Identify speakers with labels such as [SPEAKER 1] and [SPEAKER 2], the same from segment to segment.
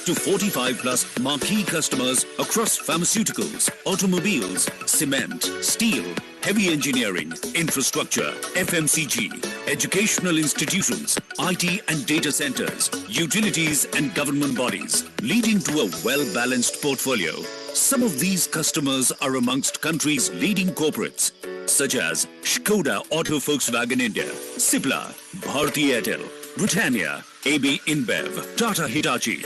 [SPEAKER 1] to 45 plus marquee customers across pharmaceuticals, automobiles, cement, steel, heavy engineering, infrastructure, FMCG, educational institutions, IT and data centers, utilities and government bodies, leading to a well-balanced portfolio. Some of these customers are amongst country's leading corporates, such as Skoda Auto Volkswagen India, Cipla, Bharti Airtel, Britannia, AB InBev, Tata Hitachi,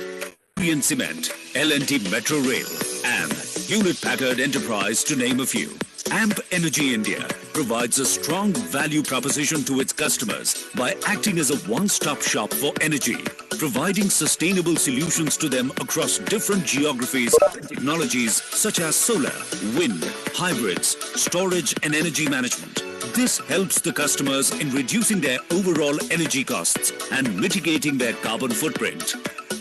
[SPEAKER 1] Indian Cement, L&T Metro Rail, and Hewlett Packard Enterprise, to name a few. AMP Energy India provides a strong value proposition to its customers by acting as a one-stop shop for energy, providing sustainable solutions to them across different geographies and technologies such as solar, wind, hybrids, storage and energy management. This helps the customers in reducing their overall energy costs and mitigating their carbon footprint.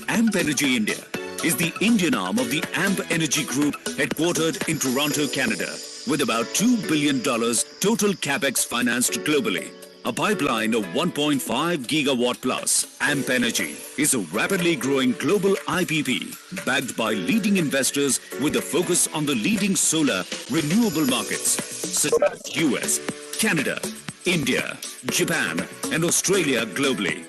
[SPEAKER 1] AMP Energy India is the Indian arm of the AMP Energy Group headquartered in Toronto, Canada, with about $2 billion total capex financed globally. A pipeline of 1.5 gigawatt plus, AMP Energy is a rapidly growing global IPP backed by leading investors with a focus on the leading solar renewable markets such as US, Canada, India, Japan and Australia globally.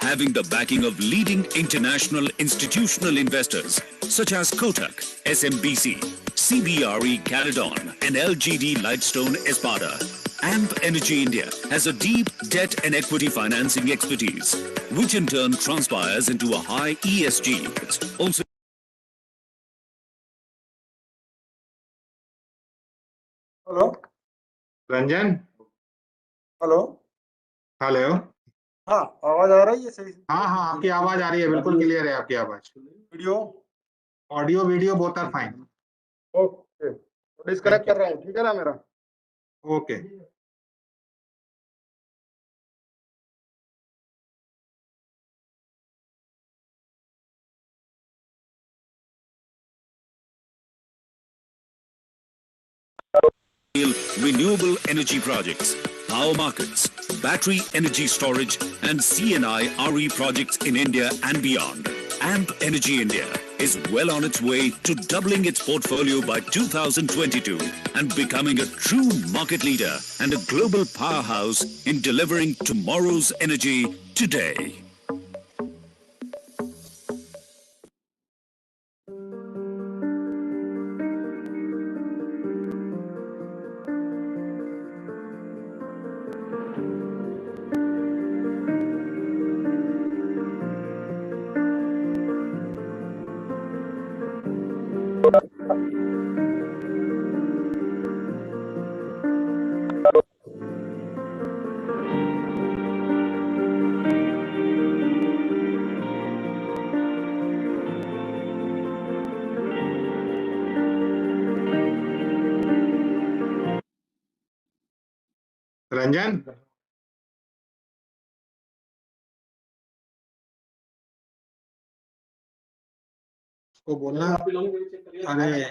[SPEAKER 1] Having the backing of leading international institutional investors such as Kotak, SMBC, CBRE Caledon and LGD Lightstone Espada. AMP Energy India has a deep debt and equity financing expertise, which in turn transpires into a high ESG. Also,
[SPEAKER 2] hello
[SPEAKER 3] Ranjan,
[SPEAKER 2] hello
[SPEAKER 3] hello.
[SPEAKER 2] हाँ आवाज आ रही है सही से?
[SPEAKER 3] हाँ हाँ, आपकी आवाज आ रही है, बिल्कुल क्लियर है आपकी आवाज।
[SPEAKER 2] Video
[SPEAKER 3] audio video both are fine.
[SPEAKER 2] Okay, तो डिस्कनेक्ट कर रहा हूँ, ठीक है ना मेरा?
[SPEAKER 3] Okay.
[SPEAKER 1] renewable energy projects, power markets, battery energy storage and CNI RE projects in India and beyond. AMP Energy India is well on its way to doubling its portfolio by 2022 and becoming a true market leader and a global powerhouse in delivering tomorrow's energy today.
[SPEAKER 3] Ranjan, को बोलना। अरे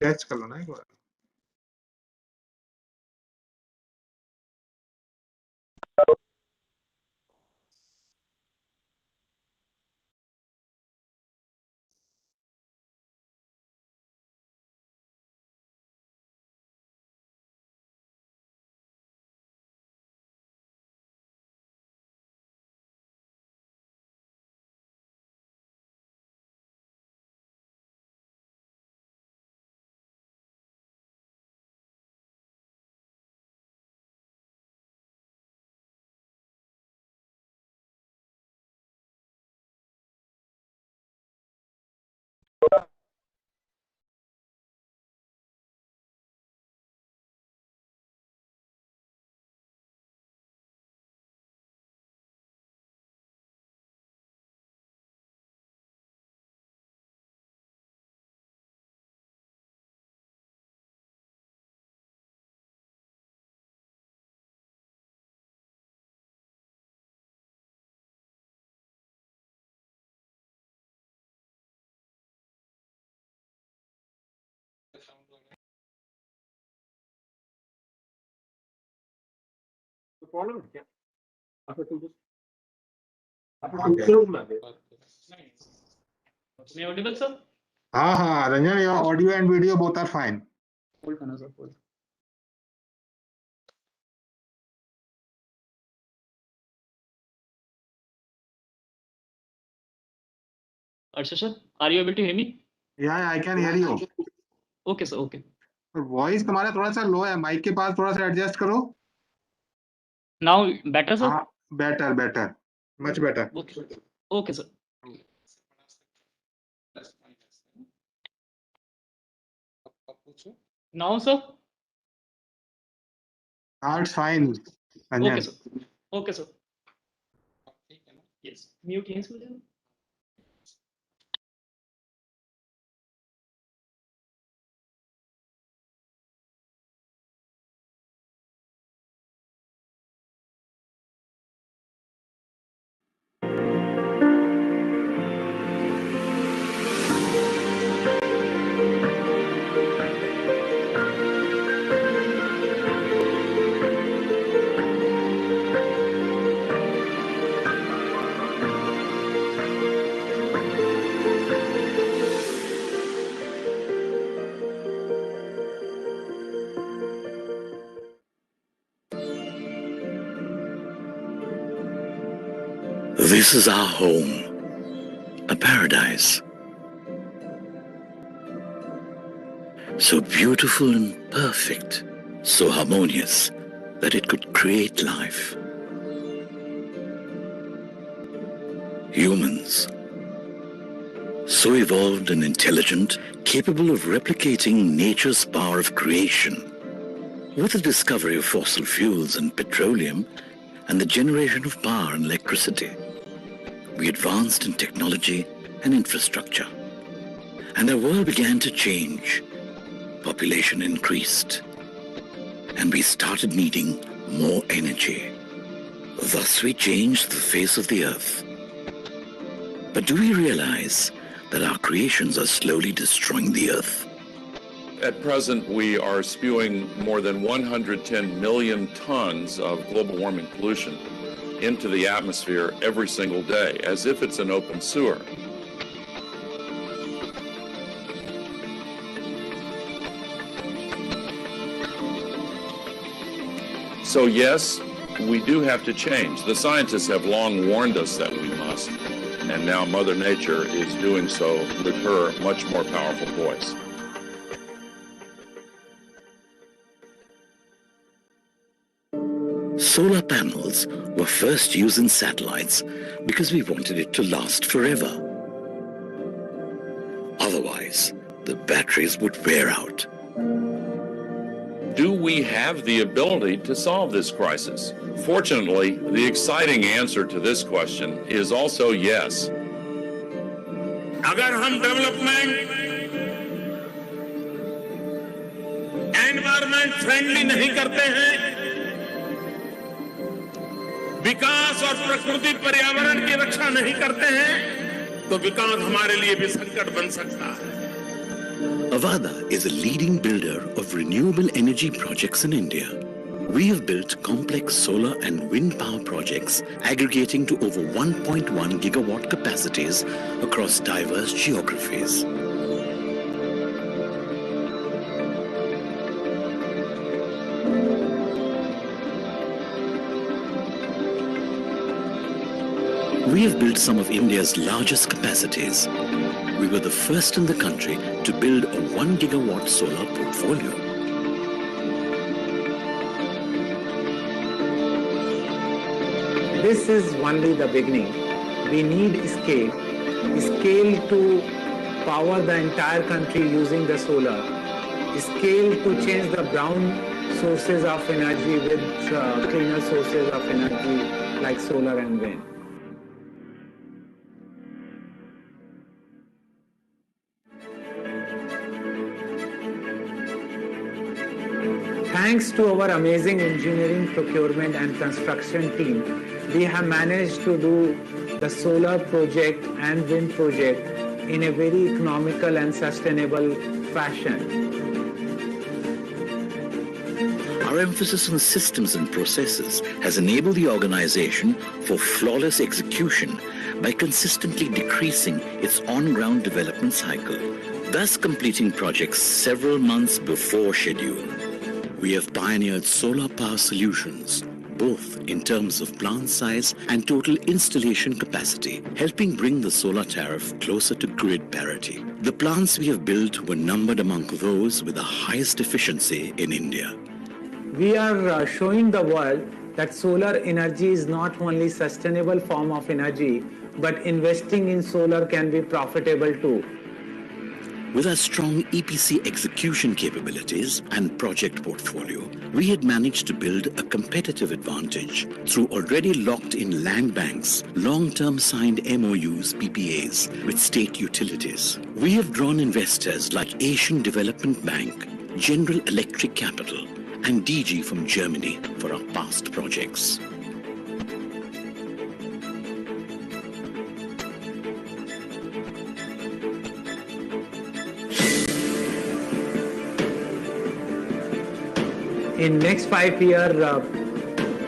[SPEAKER 3] touch कर लो ना एक बार।
[SPEAKER 4] Am I audible, sir?
[SPEAKER 3] हाँ Ranjan, your audio and video both are fine.
[SPEAKER 4] Hold करना sir, hold. Arsha sir, are you able to hear me?
[SPEAKER 3] Yeah, I can hear you.
[SPEAKER 4] Okay sir, okay.
[SPEAKER 3] Voice तुम्हारा थोड़ा सा लो है, mic के पास थोड़ा सा adjust करो.
[SPEAKER 4] Now better sir?
[SPEAKER 3] हाँ, better, much better.
[SPEAKER 4] Okay. Okay sir. Now sir?
[SPEAKER 3] It's fine, Ranjan.
[SPEAKER 4] Okay sir. Okay sir. Yes. Mute yes will do.
[SPEAKER 1] This is our home, a paradise. So beautiful and perfect, so harmonious that it could create life. Humans, so evolved and intelligent, capable of replicating nature's power of creation. With the discovery of fossil fuels and petroleum and the generation of power and electricity, we advanced in technology and infrastructure. And our world began to change. Population increased. And we started needing more energy. Thus we changed the face of the earth. But do we realize that our creations are slowly destroying the earth?
[SPEAKER 5] At present, we are spewing more than 110 million tons of global warming pollution into the atmosphere every single day, as if it's an open sewer. So yes, we do have to change. The scientists have long warned us that we must, and now Mother Nature is doing so with her much more powerful voice.
[SPEAKER 1] Solar panels were first used in satellites because we wanted it to last forever. Otherwise, the batteries would wear out.
[SPEAKER 5] Do we have the ability to solve this crisis? Fortunately, the exciting answer to this question is also yes.
[SPEAKER 6] अगर हम development environment friendly नहीं करते हैं, विकास और प्रकृति पर्यावरण की रक्षा नहीं करते हैं, तो विकास हमारे लिए भी संकट बन सकता है.
[SPEAKER 1] Avada is a leading builder of renewable energy projects in India. We have built complex solar and wind power projects aggregating to over 1.1 gigawatt capacities across diverse geographies. We have built some of India's largest capacities. We were the first in the country to build a 1 gigawatt solar portfolio.
[SPEAKER 7] This is only the beginning. We need scale to power the entire country using the solar, scale to change the brown sources of energy with cleaner sources of energy like solar and wind. Thanks to our amazing engineering, procurement and construction team, we have managed to do the solar project and wind project in a very economical and sustainable fashion.
[SPEAKER 8] Our emphasis on systems and processes has enabled the organization for flawless execution by consistently decreasing its on-ground development cycle, thus completing projects several months before schedule. We have pioneered solar power solutions, both in terms of plant size and total installation capacity, helping bring the solar tariff closer to grid parity. The plants we have built were numbered among those with the highest efficiency in India.
[SPEAKER 7] We are showing the world that solar energy is not only sustainable form of energy, but investing in solar can be profitable too.
[SPEAKER 8] With our strong EPC execution capabilities and project portfolio, we had managed to build a competitive advantage through already locked-in land banks, long-term signed MOUs, PPAs with state utilities. We have drawn investors like Asian Development Bank, General Electric Capital, and DG from Germany for our past projects.
[SPEAKER 7] In next 5 years,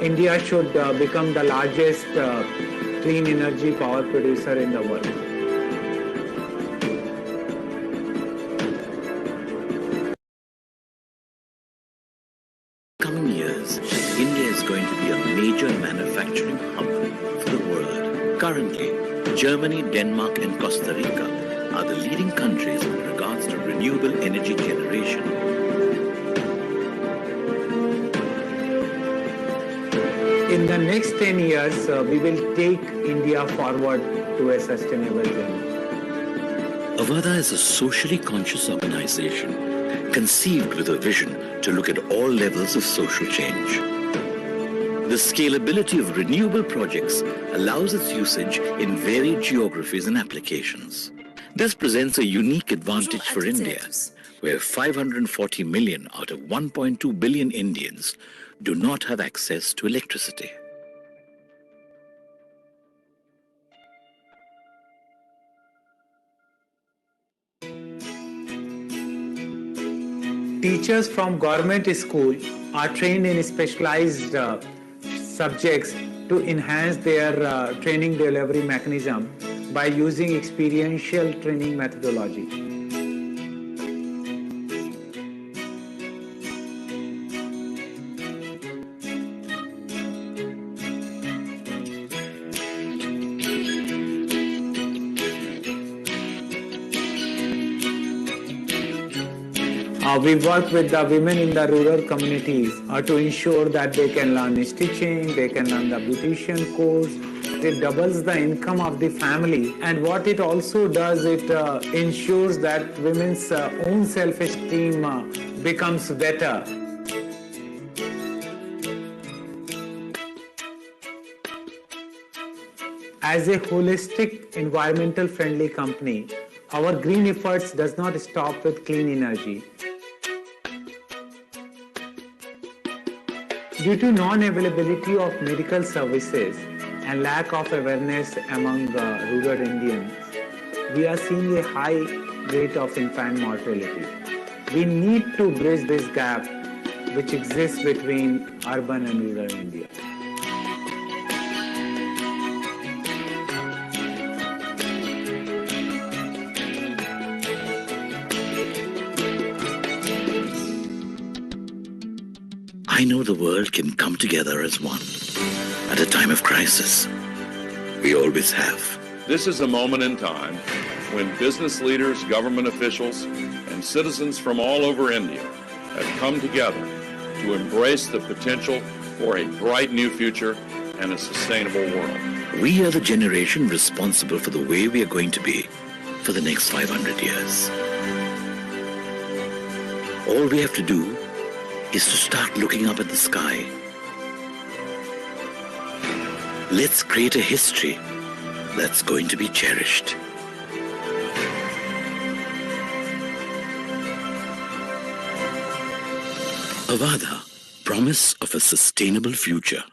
[SPEAKER 7] India should become the largest clean energy power producer in the world.
[SPEAKER 8] Coming years, India is going to be a major manufacturing hub for the world. Currently, Germany, Denmark, and Costa Rica are the leading countries with regards to renewable energy generation.
[SPEAKER 7] In the next 10 years, we will take India forward to a sustainable journey.
[SPEAKER 8] Avada is a socially conscious organization conceived with a vision to look at all levels of social change. The scalability of renewable projects allows its usage in varied geographies and applications. This presents a unique advantage for India, where 540 million out of 1.2 billion Indians do not have access to electricity.
[SPEAKER 7] Teachers from government school are trained in specialized subjects to enhance their training delivery mechanism by using experiential training methodology. We work with the women in the rural communities to ensure that they can learn stitching, they can learn the beautician course. It doubles the income of the family, and what it also does, it ensures that women's own self-esteem becomes better. As a holistic, environmental friendly company, our green efforts does not stop with clean energy. Due to non-availability of medical services and lack of awareness among rural Indians, we are seeing a high rate of infant mortality. We need to bridge this gap which exists between urban and rural India.
[SPEAKER 8] I know the world can come together as one at a time of crisis. We always have.
[SPEAKER 5] This is a moment in time when business leaders, government officials, and citizens from all over India have come together to embrace the potential for a bright new future and a sustainable world.
[SPEAKER 8] We are the generation responsible for the way we are going to be for the next 500 years. All we have to do is to start looking up at the sky. Let's create a history that's going to be cherished. Avada, promise of a sustainable future.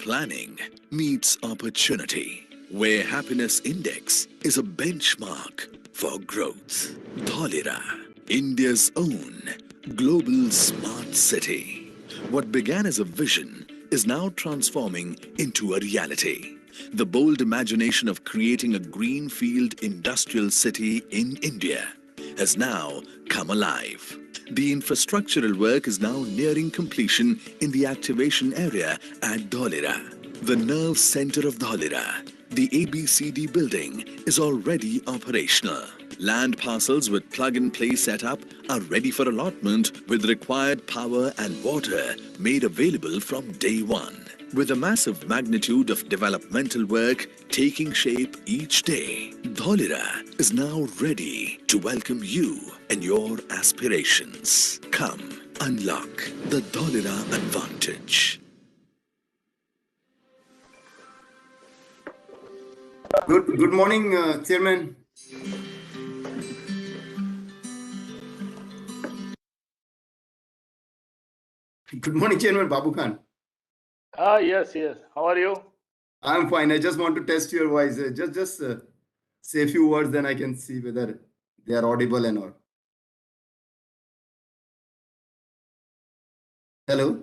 [SPEAKER 9] planning meets opportunity, where happiness index is a benchmark for growth. Dholera, India's own global smart city. What began as a vision is now transforming into a reality. The bold imagination of creating a greenfield industrial city in India has now come alive. The infrastructural work is now nearing completion in the activation area at Dholera. The nerve center of Dholera, the ABCD building, is already operational. Land parcels with plug-and-play setup are ready for allotment with required power and water made available from day one. With a massive magnitude of developmental work taking shape each day, Dholera is now ready to welcome you and your aspirations. Come, unlock the Dholera advantage.
[SPEAKER 2] Good morning, Chairman. Good morning, Chairman Babu Khan.
[SPEAKER 10] Yes. How are you?
[SPEAKER 2] I'm fine. I just want to test your voice. Just say a few words, then I can see whether they are audible or not. Hello?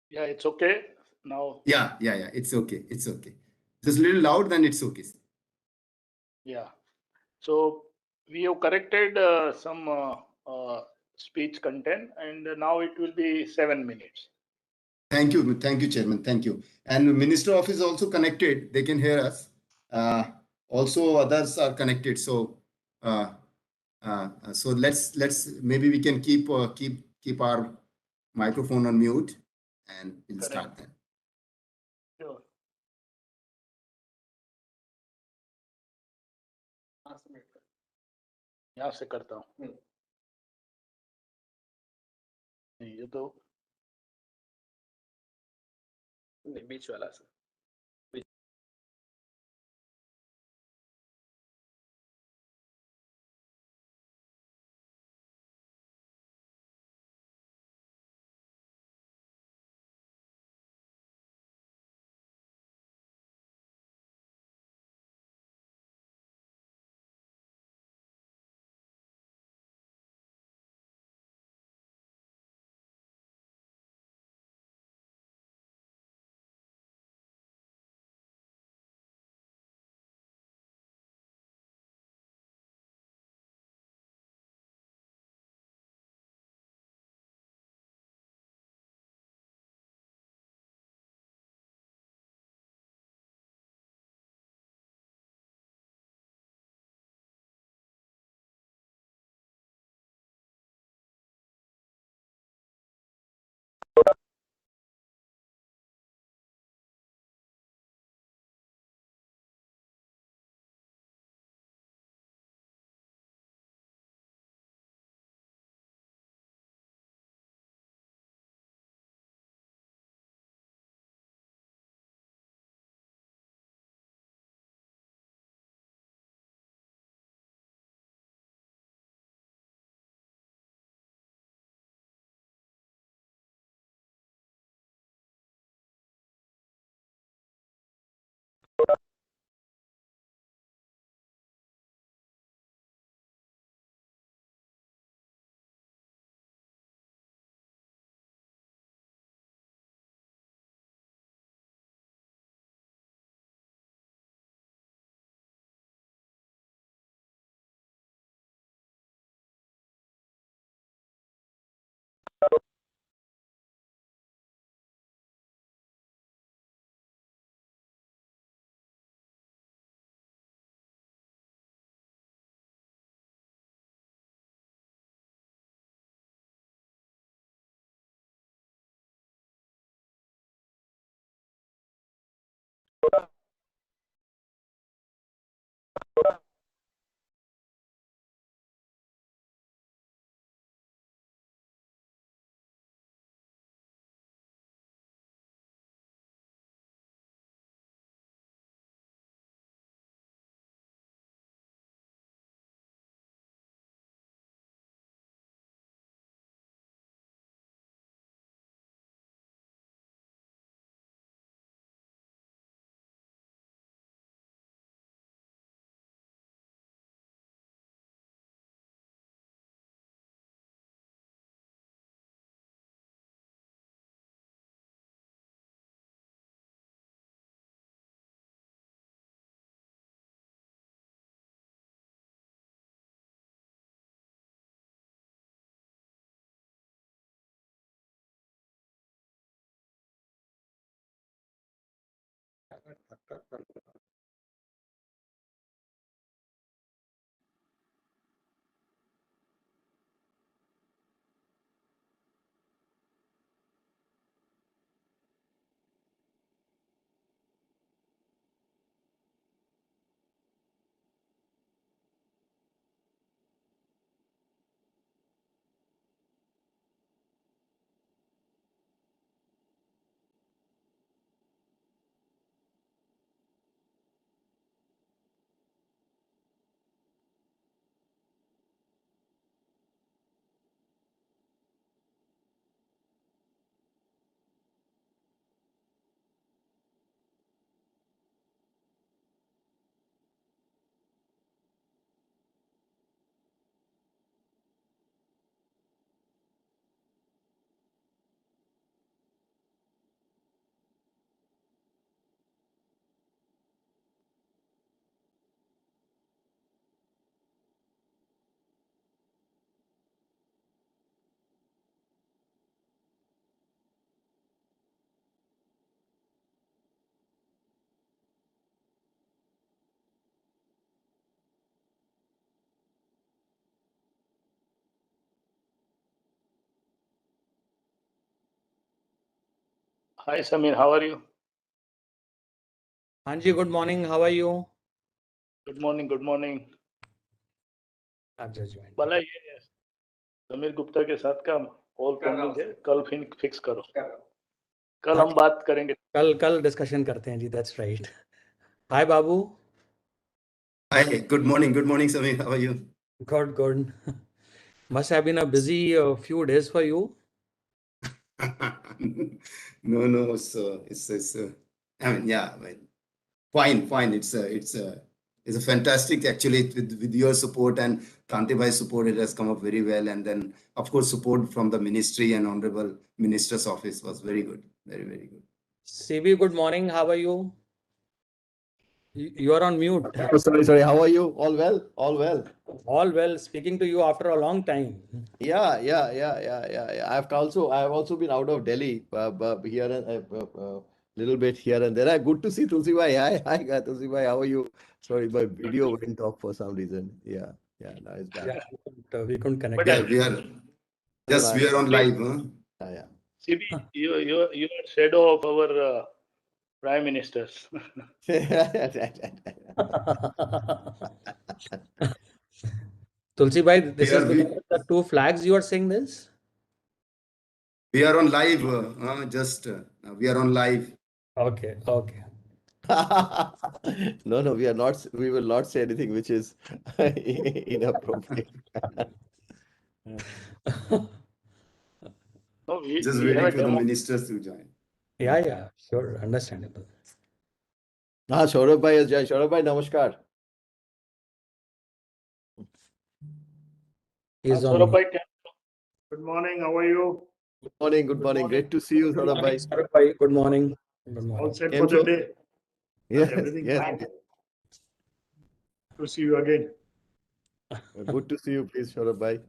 [SPEAKER 10] Yeah, it's okay now.
[SPEAKER 2] Yeah. It's okay. It's okay. Just a little loud, then it's okay.
[SPEAKER 10] Yeah. So we have corrected some speech content, and now it will be 7 minutes.
[SPEAKER 2] Thank you, Chairman. Thank you. And Minister Office also connected. They can hear us. Also, others are connected. So, so let's maybe we can keep our microphone on mute, and we'll
[SPEAKER 10] Correct.
[SPEAKER 2] start then.
[SPEAKER 10] Sure. यहाँ से करता हूँ ये तो बीच वाला से Hi, Samir. How are you?
[SPEAKER 11] Anji, good morning. How are you?
[SPEAKER 10] Good morning. Good morning.
[SPEAKER 11] आप judgement
[SPEAKER 10] भला ये समीर गुप्ता के साथ का कॉल पेंडिंग है, कल फिक्स करो। कल हम बात करेंगे।
[SPEAKER 11] कल डिस्कशन करते हैं जी. That's right. Hi, Babu.
[SPEAKER 2] Hi, good morning. Good morning, Samir. How are you?
[SPEAKER 11] Good. Must have been a busy few days for you.
[SPEAKER 2] No. So it's I mean, yeah, I mean, fine. It's a fantastic actually with your support and Kantibhai's support. It has come up very well, and then of course support from the ministry and Honourable Minister's office was very good, very good.
[SPEAKER 11] CB, good morning. How are you? You are on mute.
[SPEAKER 12] Oh, sorry. How are you? All well? All well.
[SPEAKER 11] All well. Speaking to you after a long time.
[SPEAKER 12] Yeah. I've also been out of Delhi, here and little bit here and there. Good to see Tulsi bhai. Hi, Tulsi bhai. How are you? Sorry, my video went off for some reason. Yeah. Now it's back.
[SPEAKER 11] Yeah, we couldn't connect.
[SPEAKER 2] Yeah, we are on live, huh?
[SPEAKER 12] Yeah.
[SPEAKER 10] CB, you are shadow of our prime ministers.
[SPEAKER 11] Tulsi bhai, this
[SPEAKER 2] Here
[SPEAKER 11] is because of the two flags you are saying this?
[SPEAKER 2] we are on live. We are on live.
[SPEAKER 11] Okay.
[SPEAKER 12] No, we are not. We will not say anything which is inappropriate.
[SPEAKER 10] No, we
[SPEAKER 2] Just
[SPEAKER 10] have
[SPEAKER 2] waiting
[SPEAKER 10] a
[SPEAKER 2] for the
[SPEAKER 10] demo.
[SPEAKER 2] ministers to join.
[SPEAKER 11] Yeah, sure, understandable.
[SPEAKER 12] हाँ सौरभ भाई has joined. Saurabh भाई नमस्कार.
[SPEAKER 11] He's on
[SPEAKER 10] Saurabh
[SPEAKER 11] mute.
[SPEAKER 10] bhai, good morning. How are you?
[SPEAKER 12] Good morning. Great to see you, Saurabh bhai.
[SPEAKER 11] Saurabh bhai, good morning.
[SPEAKER 10] All set
[SPEAKER 12] Came
[SPEAKER 10] for the
[SPEAKER 12] so-
[SPEAKER 10] day.
[SPEAKER 12] Yes,
[SPEAKER 10] Everything
[SPEAKER 12] yes.
[SPEAKER 10] fine. To see you again.
[SPEAKER 12] Good to see you, please, Saurabh bhai.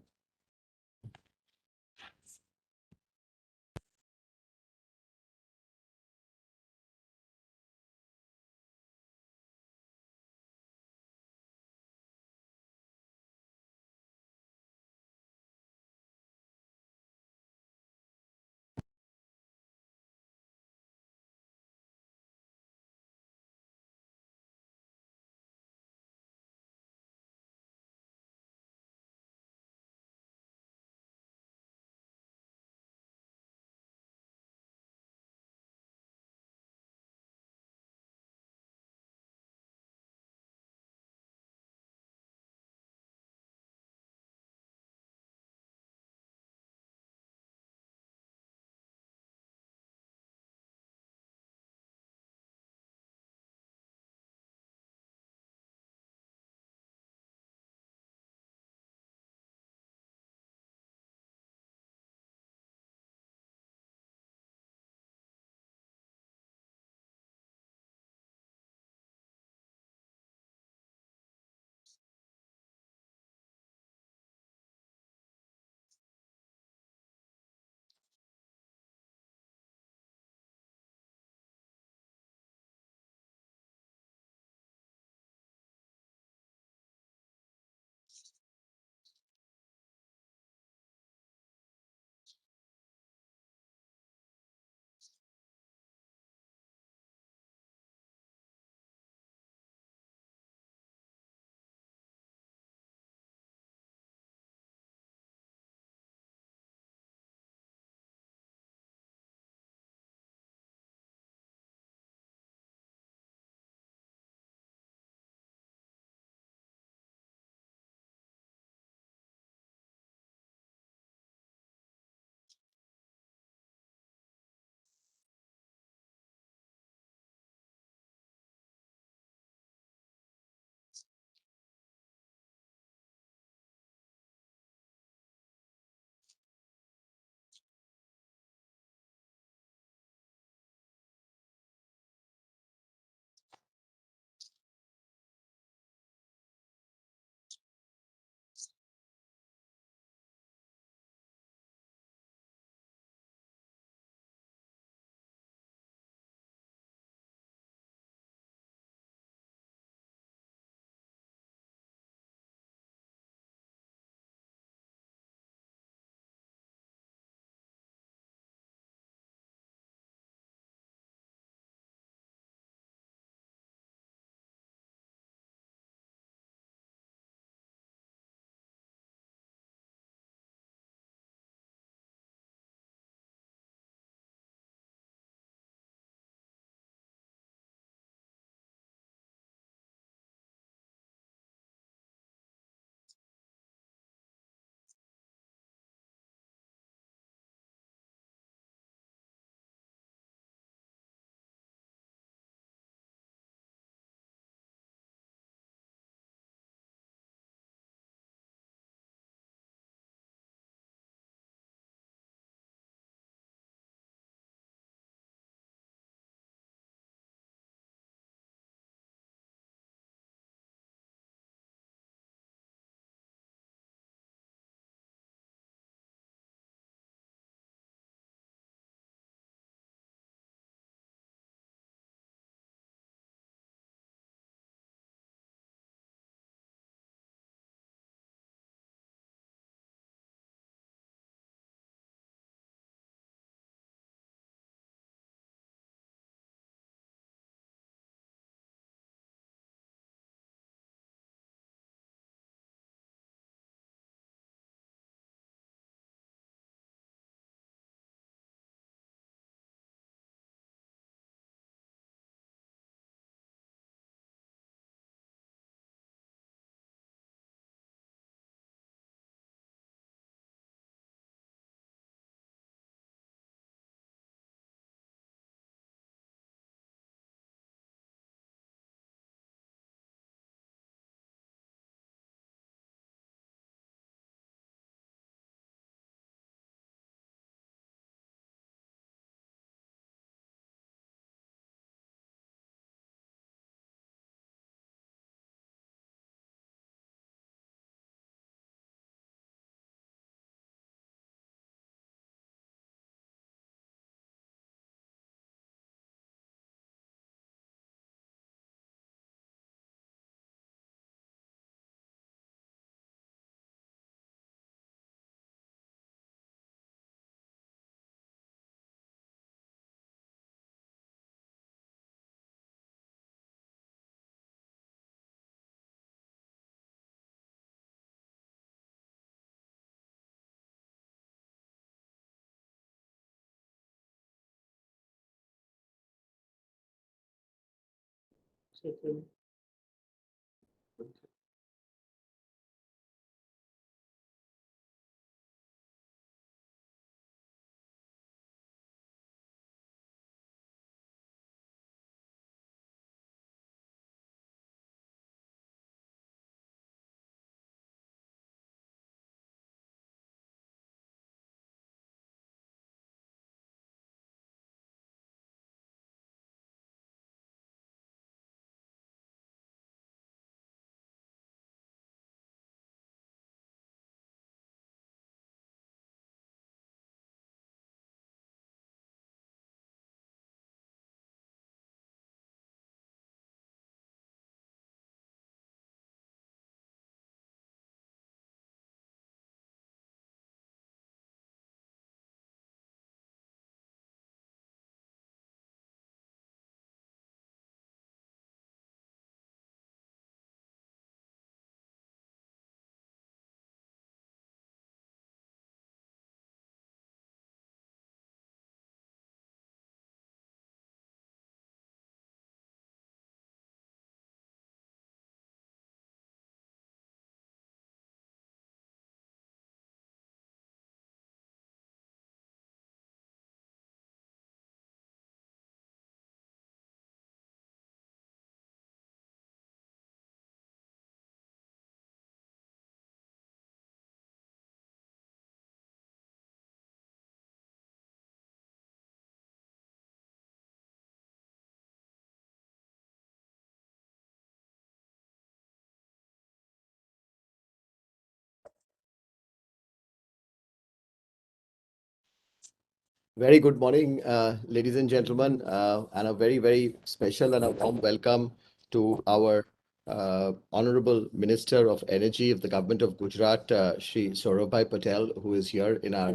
[SPEAKER 12] Very good morning, ladies and gentlemen, and a very, very special and a warm welcome to our Honourable Minister of Energy of the Government of Gujarat, Shri Saurabhai Patel, who is here in our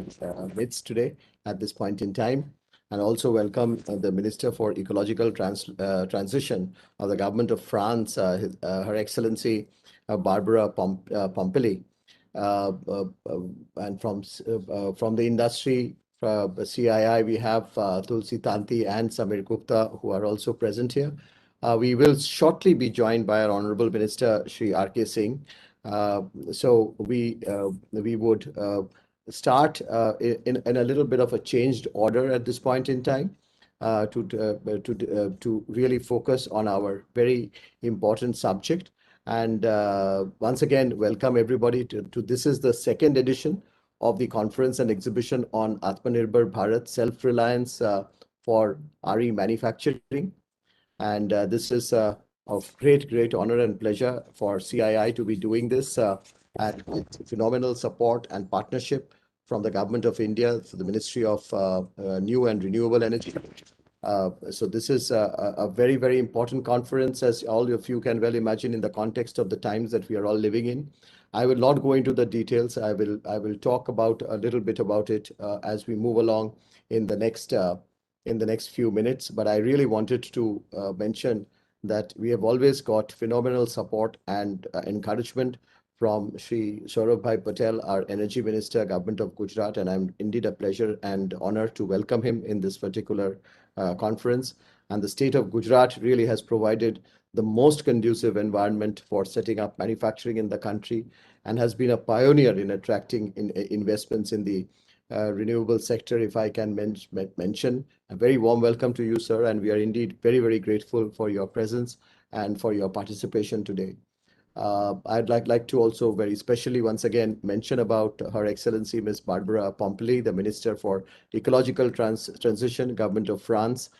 [SPEAKER 12] midst today at this point in time. And also welcome the Minister for Ecological Transition of the Government of France, Her Excellency Barbara Pompili. And from the industry, CII, we have Tulsi Tanti and Samir Gupta, who are also present here. We will shortly be joined by our Honourable Minister, Shri R.K. Singh. So we would start in a little bit of a changed order at this point in time to really focus on our very important subject. And once again, welcome everybody to this is the second edition of the conference and exhibition on Aatmanirbhar Bharat, Self-Reliance for RE manufacturing. And this is of great honor and pleasure for CII to be doing this and with phenomenal support and partnership from the Government of India, for the Ministry of New and Renewable Energy. So this is a very important conference, as all of you can well imagine, in the context of the times that we are all living in. I will not go into the details. I will talk about a little bit about it as we move along in the next few minutes. But I really wanted to mention that we have always got phenomenal support and encouragement from Shri Saurabhai Patel, our Energy Minister, Government of Gujarat, and I'm indeed a pleasure and honor to welcome him in this particular conference. And the state of Gujarat really has provided the most conducive environment for setting up manufacturing in the country and has been a pioneer in attracting investments in the renewable sector. If I can mention, a very warm welcome to you, sir, and we are indeed very grateful for your presence and for your participation today. I'd like to also very specially once again mention about Her Excellency Ms. Barbara Pompili, the Minister for Ecological Transition, Government of France.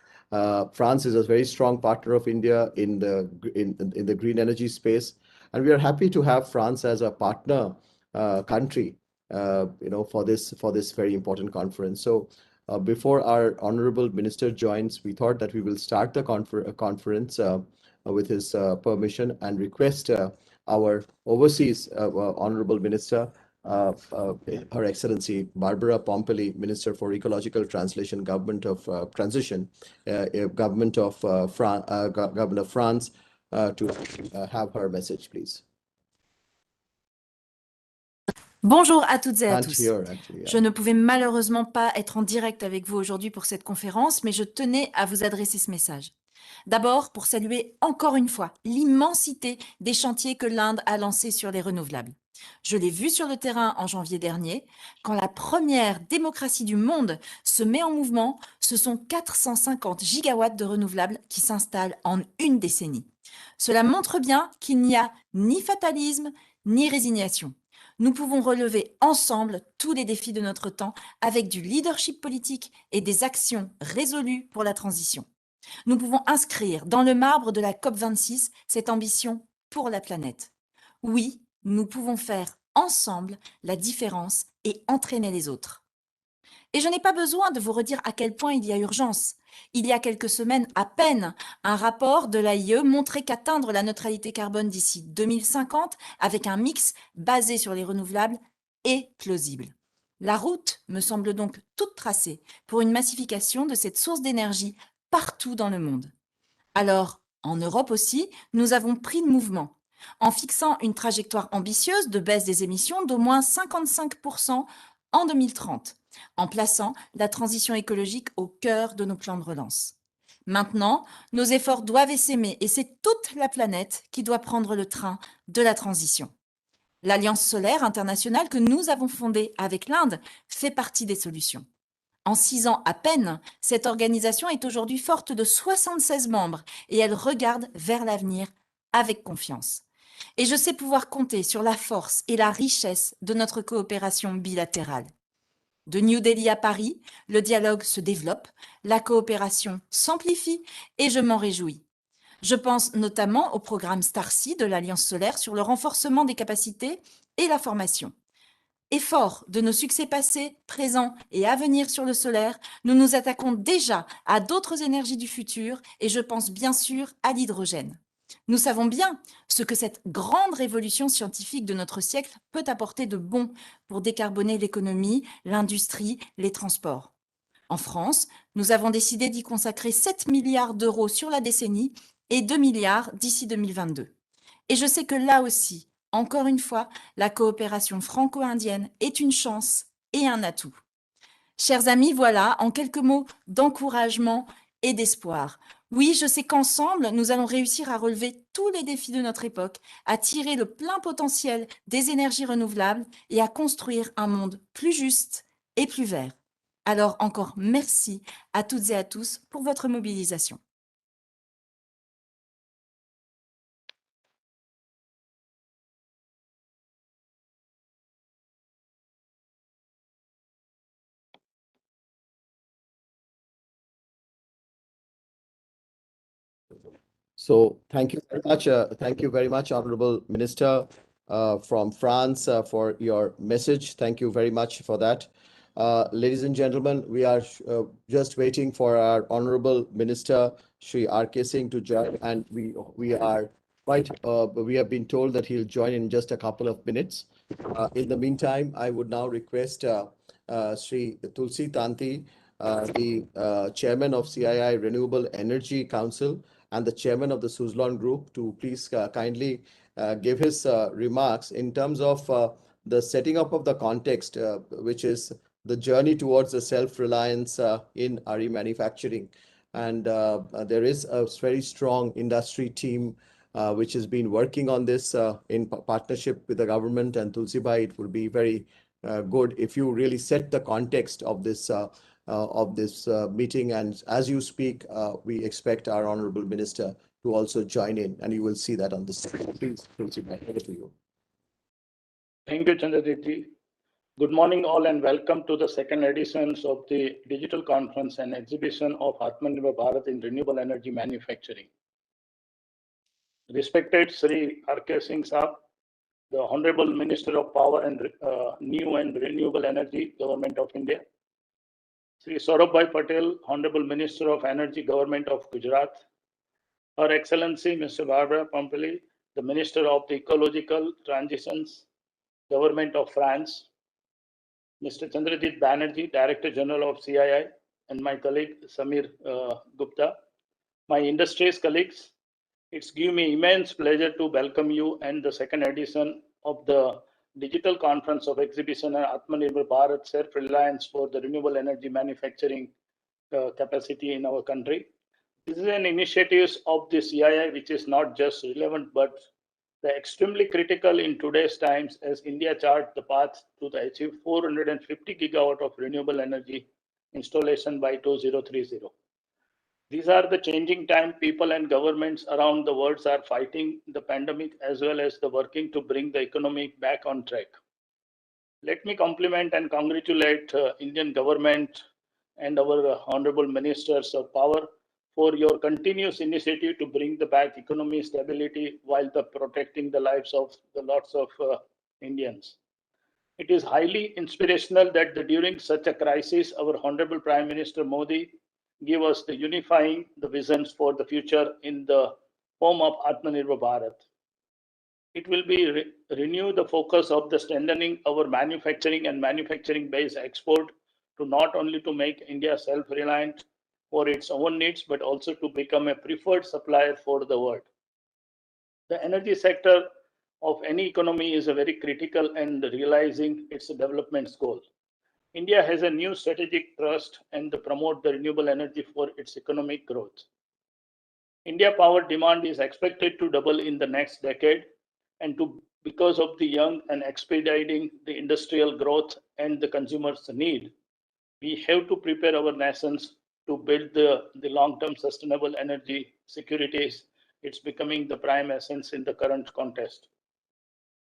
[SPEAKER 12] France is a very strong partner of India in the green energy space, and we are happy to have France as a partner country, for this very important conference. So before our Honourable Minister joins, we thought that we will start the conference with his permission and request our overseas Honourable Minister, Her Excellency Barbara Pompili, Minister for Ecological Transition, Government of Government of France, to have her message, please.
[SPEAKER 13] Bonjour à toutes et à tous. Je ne pouvais malheureusement pas être en direct avec vous aujourd'hui pour cette conférence, mais je tenais à vous adresser ce message. D'abord, pour saluer encore une fois l'immensité des chantiers que l'Inde a lancés sur les renouvelables. Je l'ai vu sur le terrain en janvier dernier. Quand la première démocratie du monde se met en mouvement, ce sont 450 gigawatts de renouvelables qui s'installent en une décennie. Cela montre bien qu'il n'y a ni fatalisme, ni résignation. Nous pouvons relever ensemble tous les défis de notre temps avec du leadership politique et des actions résolues pour la transition. Nous pouvons inscrire dans le marbre de la COP26 cette ambition pour la planète. Oui, nous pouvons faire ensemble la différence et entraîner les autres. Et je n'ai pas besoin de vous redire à quel point il y a urgence. Il y a quelques semaines à peine, un rapport de l'AIE montrait qu'atteindre la neutralité carbone d'ici 2050 avec un mix basé sur les renouvelables est plausible. La route me semble donc toute tracée pour une massification de cette source d'énergie partout dans le monde. Alors, en Europe aussi, nous avons pris le mouvement en fixant une trajectoire ambitieuse de baisse des émissions d'au moins 55% en 2030, en plaçant la transition écologique au cœur de nos plans de relance. Maintenant, nos efforts doivent essaimer et c'est toute la planète qui doit prendre le train de la transition. L'Alliance solaire internationale que nous avons fondée avec l'Inde fait partie des solutions. En 6 ans à peine, cette organisation est aujourd'hui forte de 76 membres et elle regarde vers l'avenir avec confiance. Et je sais pouvoir compter sur la force et la richesse de notre coopération bilatérale. De New Delhi à Paris, le dialogue se développe, la coopération s'amplifie et je m'en réjouis. Je pense notamment au programme Starcy de l'Alliance solaire sur le renforcement des capacités et la formation. Et fort de nos succès passés, présents et à venir sur le solaire, nous nous attaquons déjà à d'autres énergies du futur et je pense bien sûr à l'hydrogène. Nous savons bien ce que cette grande révolution scientifique de notre siècle peut apporter de bon pour décarboner l'économie, l'industrie, les transports. En France, nous avons décidé d'y consacrer 7 milliards d'euros sur la décennie et 2 milliards d'ici 2022. Et je sais que là aussi, encore une fois, la coopération franco-indienne est une chance et un atout. Chers amis, voilà, en quelques mots d'encouragement et d'espoir. Oui, je sais qu'ensemble, nous allons réussir à relever tous les défis de notre époque, à tirer le plein potentiel des énergies renouvelables et à construire un monde plus juste et plus vert. Alors encore merci à toutes et à tous pour votre mobilisation.
[SPEAKER 12] So thank you very much. Thank you very much, Honourable Minister from France, for your message. Thank you very much for that. Ladies and gentlemen, we are just waiting for our Honourable Minister, Shri R.K. Singh, to join, and we are quite. We have been told that he'll join in just a couple of minutes. In the meantime, I would now request Shri Tulsi Tanti, the Chairman of CII Renewable Energy Council, and the chairman of the Suzlon Group, to please kindly give his remarks in terms of the setting up of the context, which is the journey towards the self-reliance in RE manufacturing. And there is a very strong industry team which has been working on this in partnership with the government. And Tulsi Bhai, it would be very good if you really set the context of this meeting. And as you speak, we expect our Honourable Minister to also join in, and you will see that on the screen. Please, Tulsi Bhai, over to you.
[SPEAKER 10] Thank you, Chandradeep. Good morning all and welcome to the second editions of the Digital Conference and Exhibition of Aatmanirbhar Bharat in Renewable Energy Manufacturing. Respected Sri R.K. Singh Saab, the Honourable Minister of Power and New and Renewable Energy, Government of India. Sri Saurabh Patel, Honourable Minister of Energy, Government of Gujarat. Her Excellency Mr. Barbara Pompili, the Minister of the Ecological Transitions, Government of France. Mr. Chandradeep Banerjee, Director General of CII, and my colleague Samir Gupta. My industry's colleagues, it's given me immense pleasure to welcome you and the second edition of the Digital Conference of Exhibition and Aatmanirbhar Bharat Self-Reliance for the Renewable Energy Manufacturing Capacity in our country. This is an initiative of the CII which is not just relevant but the extremely critical in today's times as India charts the path to achieve 450 gigawatt of renewable energy installation by 2030. These are the changing time people and governments around the world are fighting the pandemic as well as the working to bring the economy back on track. Let me compliment and congratulate Indian government and our honorable ministers of power for your continuous initiative to bring the back economy stability while protecting the lives of the lots of Indians. It is highly inspirational that during such a crisis, our honorable Prime Minister Modi give us the unifying the visions for the future in the form of Aatmanirbhar Bharat. It will be renew the focus of the strengthening our manufacturing and manufacturing based export to not only to make India self-reliant for its own needs, but also to become a preferred supplier for the world. The energy sector of any economy is a very critical and realizing its development goal. India has a new strategic thrust and to promote the renewable energy for its economic growth. India power demand is expected to double in the next decade and because of the young and expediting the industrial growth and the consumers' need, we have to prepare our nations to build the long-term sustainable energy securities. It's becoming the prime essence in the current context.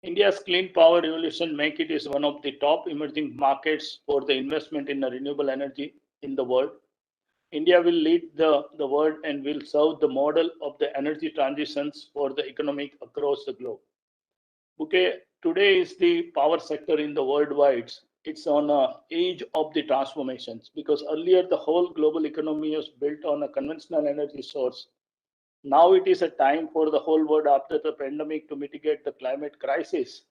[SPEAKER 10] India's clean power revolution make it is one of the top emerging markets for the investment in renewable energy in the world. India will lead the world and will serve the model of the energy transitions for the economic across the globe. Okay, today is the power sector in the worldwide. It's on a age of the transformations because earlier the whole global economy was built on a conventional energy source. Now it is a time for the whole world after the pandemic to mitigate the climate crisis.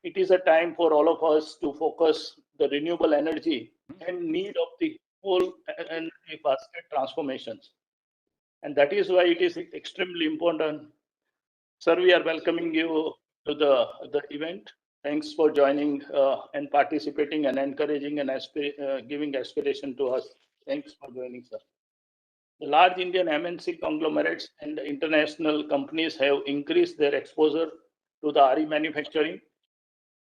[SPEAKER 10] It is a time for all of us to focus the renewable energy and need of the whole energy basket transformations. And that is why it is extremely important. Sir, we are welcoming you to the event. Thanks for joining and participating and encouraging and giving aspiration to us. Thanks for joining, sir. The large Indian MNC conglomerates and international companies have increased their exposure to the RE manufacturing.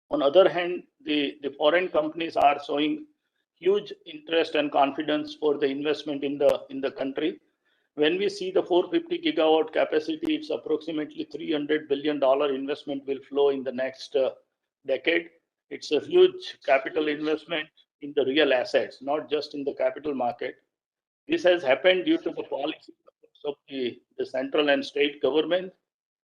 [SPEAKER 10] On the other hand, the foreign companies are showing huge interest and confidence for the investment in the country. When we see the 450 gigawatt capacity, it's approximately $300 billion investment will flow in the next decade. It's a huge capital investment in the real assets, not just in the capital market. This has happened due to the policy of the central and state government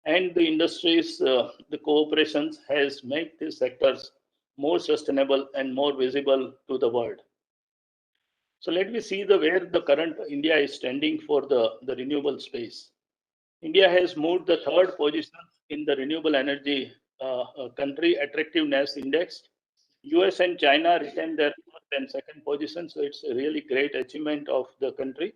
[SPEAKER 10] and the industries, the cooperations has made these sectors more sustainable and more visible to the world. So let me see where the current India is standing for the renewable space. India has moved the third position in the renewable energy country attractiveness index. US and China retain their first and second position, so it's a really great achievement of the country.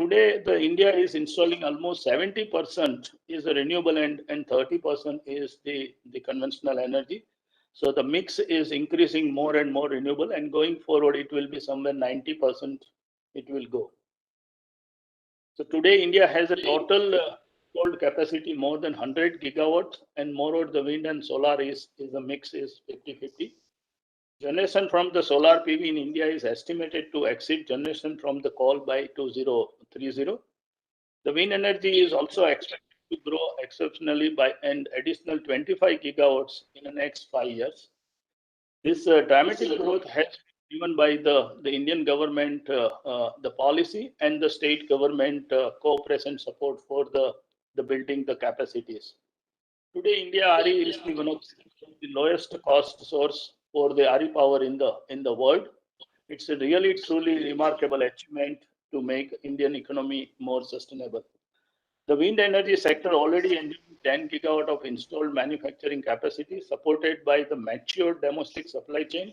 [SPEAKER 10] Today, India is installing almost 70% is the renewable and 30% is the conventional energy. So the mix is increasing more and more renewable, and going forward, it will be somewhere 90% it will go. So today, India has a total installed capacity more than 100 gigawatts, and moreover, the wind and solar the mix is 50-50. Generation from the solar PV in India is estimated to exceed generation from the coal by 2030. The wind energy is also expected to grow exceptionally by an additional 25 gigawatts in the next 5 years. This dramatic growth has been driven by the Indian government, the policy and the state government cooperation support for the building the capacities. Today, India RE is one of the lowest cost source for the RE power in the world. It's a really truly remarkable achievement to make Indian economy more sustainable. The wind energy sector already enjoys 10 gigawatt of installed manufacturing capacity supported by the mature domestic supply chain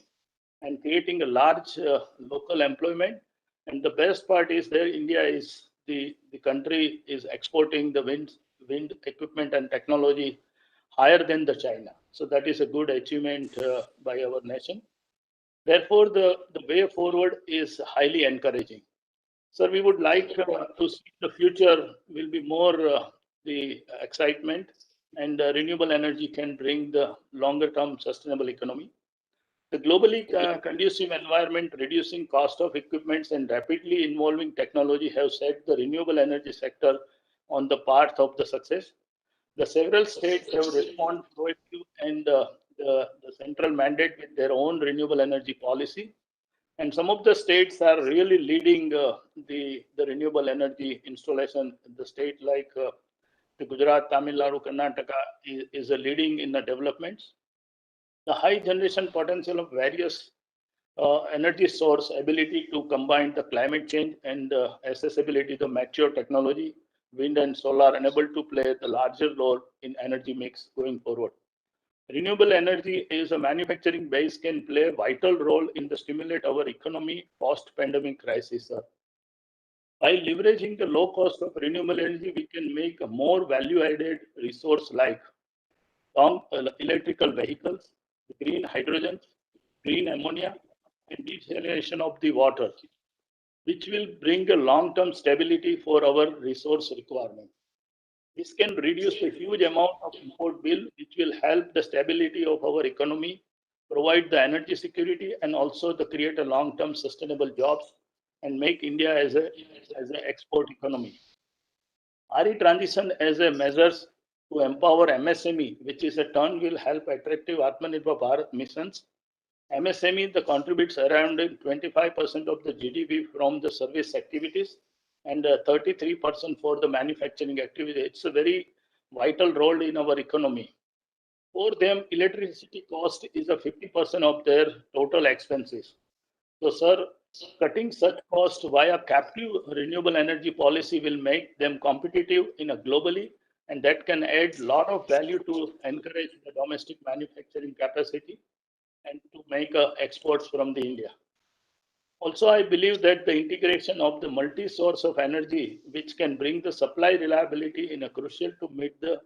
[SPEAKER 10] and creating a large local employment. And the best part is that India is the country is exporting the wind equipment and technology higher than the China. So that is a good achievement by our nation. Therefore, the way forward is highly encouraging. Sir, we would like to see the future will be more the excitement, and renewable energy can bring the longer-term sustainable economy. The globally conducive environment, reducing cost of equipments, and rapidly evolving technology have set the renewable energy sector on the path of the success. The several states have responded proactive and the central mandate with their own renewable energy policy. And some of the states are really leading the renewable energy installation. The state like the Gujarat, Tamil Nadu, Karnataka is a leading in the developments. The high generation potential of various energy source, ability to combine the climate change and accessibility to mature technology, wind and solar, unable to play the larger role in energy mix going forward. Renewable energy is a manufacturing base can play a vital role in the stimulate our economy post-pandemic crisis. By leveraging the low cost of renewable energy, we can make a more value-added resource like electrical vehicles, green hydrogen, green ammonia, and desalination of the water, which will bring a long-term stability for our resource requirement. This can reduce the huge amount of import bill, which will help the stability of our economy, provide the energy security, and also to create a long-term sustainable jobs and make India as an export economy. RE transition as a measures to empower MSME, which is a turn will help attractive Aatmanirbhar Bharat missions. MSME contributes around 25% of the GDP from the service activities and 33% for the manufacturing activity. It's a very vital role in our economy. For them, electricity cost is a 50% of their total expenses. So, sir, cutting such cost via captive renewable energy policy will make them competitive in a globally, and that can add a lot of value to encourage the domestic manufacturing capacity and to make exports from the India. Also, I believe that the integration of the multi-source of energy, which can bring the supply reliability in a crucial to meet the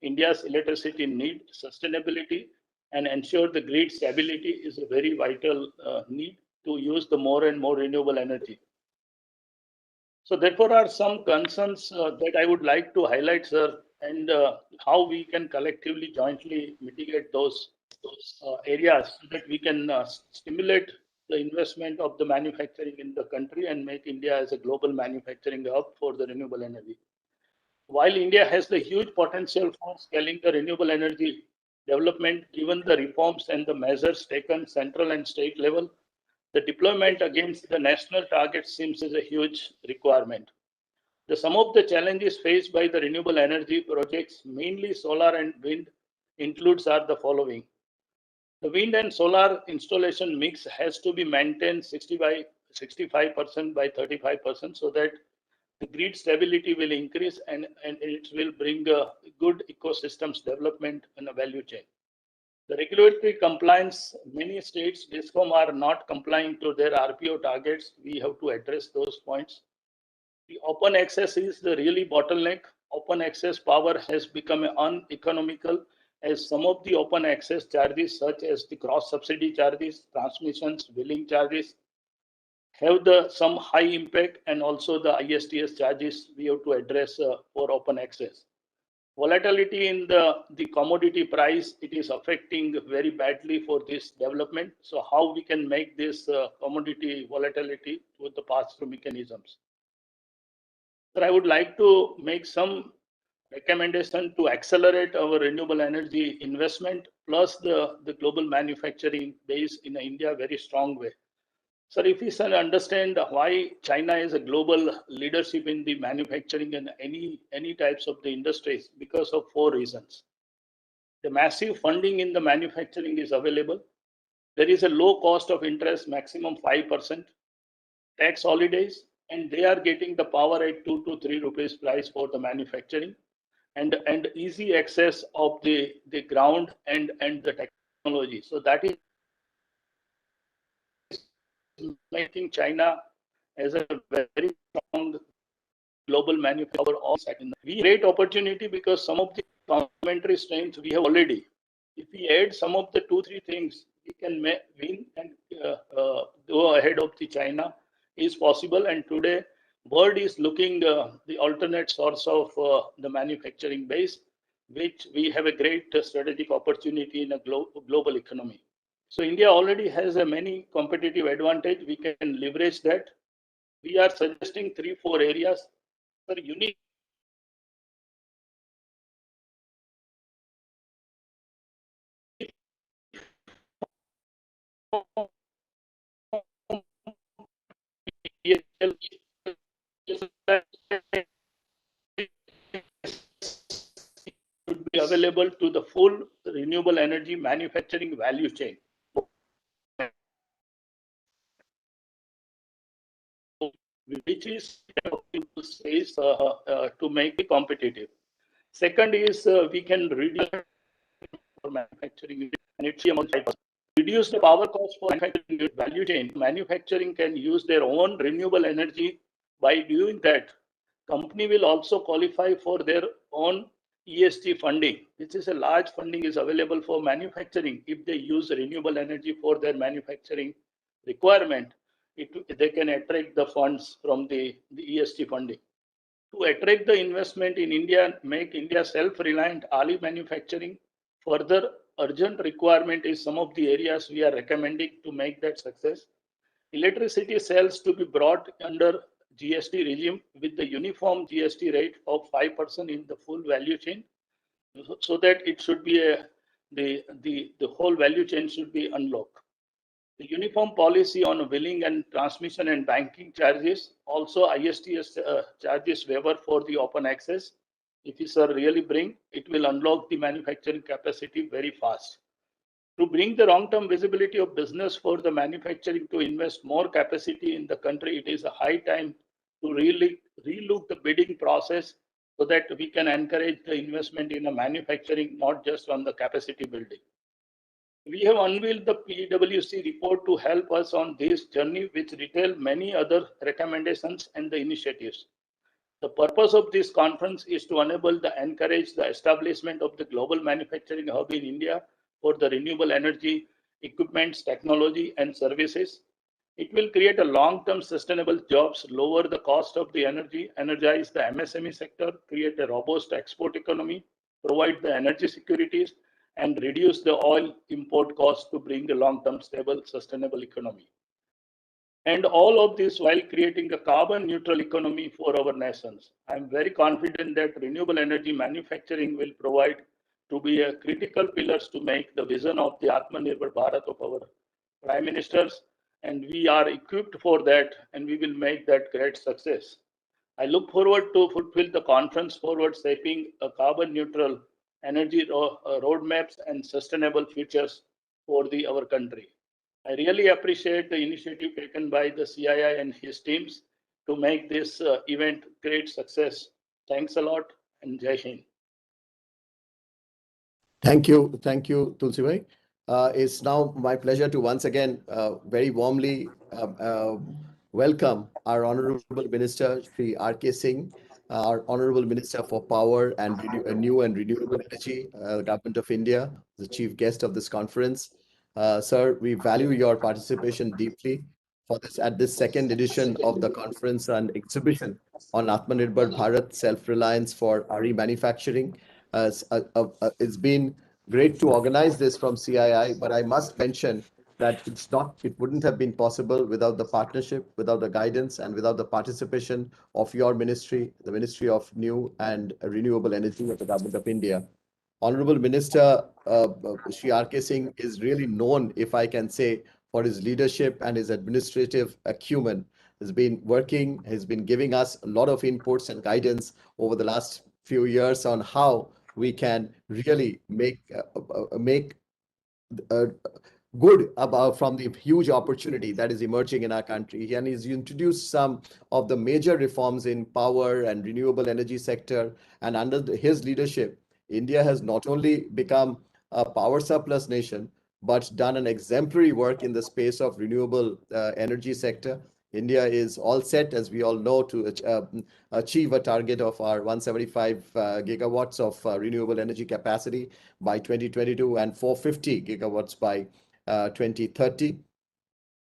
[SPEAKER 10] India's electricity need, sustainability, and ensure the grid stability is a very vital need to use the more and more renewable energy. So therefore are some concerns that I would like to highlight, sir, and how we can collectively, jointly mitigate those areas so that we can stimulate the investment of the manufacturing in the country and make India as a global manufacturing hub for the renewable energy. While India has the huge potential for scaling the renewable energy development, given the reforms and the measures taken central and state level, the deployment against the national target seems as a huge requirement. Some of the challenges faced by the renewable energy projects, mainly solar and wind, includes are the following. The wind and solar installation mix has to be maintained 65% by 35% so that the grid stability will increase and it will bring a good ecosystems development in a value chain. The regulatory compliance, many states, DISCOM are not complying to their RPO targets. We have to address those points. The open access is the really bottleneck. Open access power has become uneconomical as some of the open access charges such as the cross subsidy charges, transmissions, billing charges have some high impact, and also the ISTS charges we have to address for open access. Volatility in the commodity price, it is affecting very badly for this development. So how we can make this commodity volatility with the pass-through mechanisms. So I would like to make some recommendation to accelerate our renewable energy investment plus the global manufacturing base in India very strong way. So if we understand why China is a global leadership in the manufacturing and any types of the industries, because of 4 reasons. The massive funding in the manufacturing is available. There is a low cost of interest, maximum 5%, tax holidays, and they are getting the power at 2 to 3 rupees price for the manufacturing, and easy access of the ground and the technology. So that is making China as a very strong global manufacturer. We great opportunity because some of the complementary strengths we have already. If we add some of the 2-3 things, we can win and go ahead of the China is possible. And today World is looking the alternate source of the manufacturing base, which we have a great strategic opportunity in a global economy. So India already has a many competitive advantage. We can leverage that. We are suggesting 3-4 areas for unique should be available to the full renewable energy manufacturing value chain, which is space to make it competitive. Second is we can reduce for manufacturing and it's reduce the power cost for manufacturing value chain. Manufacturing can use their own renewable energy. By doing that, company will also qualify for their own ESG funding, which is a large funding is available for manufacturing. If they use renewable energy for their manufacturing requirement, they can attract the funds from the ESG funding. To attract the investment in India, make India self-reliant early manufacturing. Further urgent requirement is some of the areas we are recommending to make that success. Electricity sales to be brought under GST regime with the uniform GST rate of 5% in the full value chain, so that it should be the whole value chain should be unlocked. The uniform policy on billing and transmission and banking charges, also ISTS charges waiver for the open access. If you sir really bring, it will unlock the manufacturing capacity very fast. To bring the long-term visibility of business for the manufacturing to invest more capacity in the country, it is a high time to really relook the bidding process so that we can encourage the investment in a manufacturing, not just on the capacity building. We have unveiled the PwC report to help us on this journey, which detail many other recommendations and the initiatives. The purpose of this conference is to encourage the establishment of the global manufacturing hub in India for the renewable energy, equipments, technology, and services. It will create a long-term sustainable jobs, lower the cost of the energy, energize the MSME sector, create a robust export economy, provide the energy securities, and reduce the oil import costs to bring the long-term stable, sustainable economy. And all of this while creating a carbon neutral economy for our nations. I'm very confident that renewable energy manufacturing will provide to be a critical pillars to make the vision of the Aatmanirbhar Bharat of our Prime Ministers. And we are equipped for that and we will make that great success. I look forward to fulfill the conference forward shaping a carbon neutral energy roadmaps and sustainable futures for our country. I really appreciate the initiative taken by the CII and his teams to make this event great success. Thanks a lot and Jai Hind.
[SPEAKER 12] Thank you, Tulsi Bhai. It's now my pleasure to once again very warmly welcome our Honourable Minister, Shri R.K. Singh, our Honourable Minister for Power and New and Renewable Energy, Government of India, the chief guest of this conference. Sir, we value your participation deeply for this second edition of the conference and exhibition on Aatmanirbhar Bharat, self-reliance for RE manufacturing. It's been great to organize this from CII, but I must mention that it wouldn't have been possible without the partnership, without the guidance, and without the participation of your ministry, the Ministry of New and Renewable Energy of the Government of India. Honourable Minister Shri R.K. Singh is really known, if I can say, for his leadership and his administrative acumen. Has been working, has been giving us a lot of inputs and guidance over the last few years on how we can really make good about from the huge opportunity that is emerging in our country. And he's introduced some of the major reforms in power and renewable energy sector. And under his leadership, India has not only become a power surplus nation, but done an exemplary work in the space of renewable energy sector. India is all set, as we all know, to achieve a target of our 175 gigawatts of renewable energy capacity by 2022 and 450 gigawatts by 2030.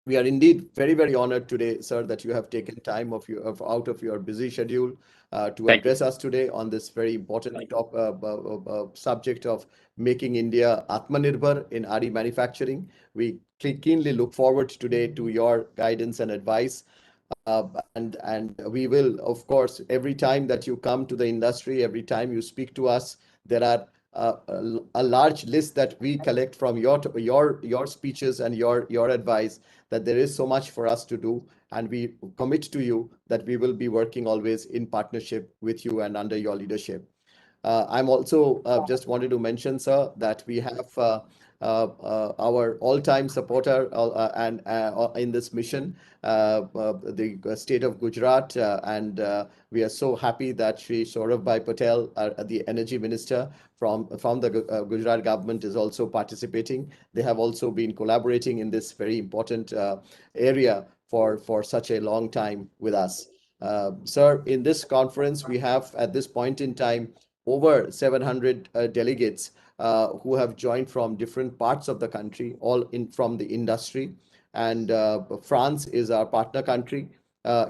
[SPEAKER 12] We are indeed very, very honored today, sir, that you have taken time out of your busy schedule to address us today on this very important subject of making India Aatmanirbhar in RE manufacturing. We keenly look forward today to your guidance and advice. And we will, of course, every time that you come to the industry, every time you speak to us, there are a large list that we collect from your speeches and your advice, that there is so much for us to do, and we commit to you that we will be working always in partnership with you and under your leadership. I'm also just wanted to mention, sir, that we have our all-time supporter and in this mission, the state of Gujarat, and we are so happy that Shri Saurabh Patel, the Energy Minister from the Gujarat government, is also participating. They have also been collaborating in this very important area for such a long time with us. Sir, in this conference, we have at this point in time over 700 delegates who have joined from different parts of the country, all from the industry. And France is our partner country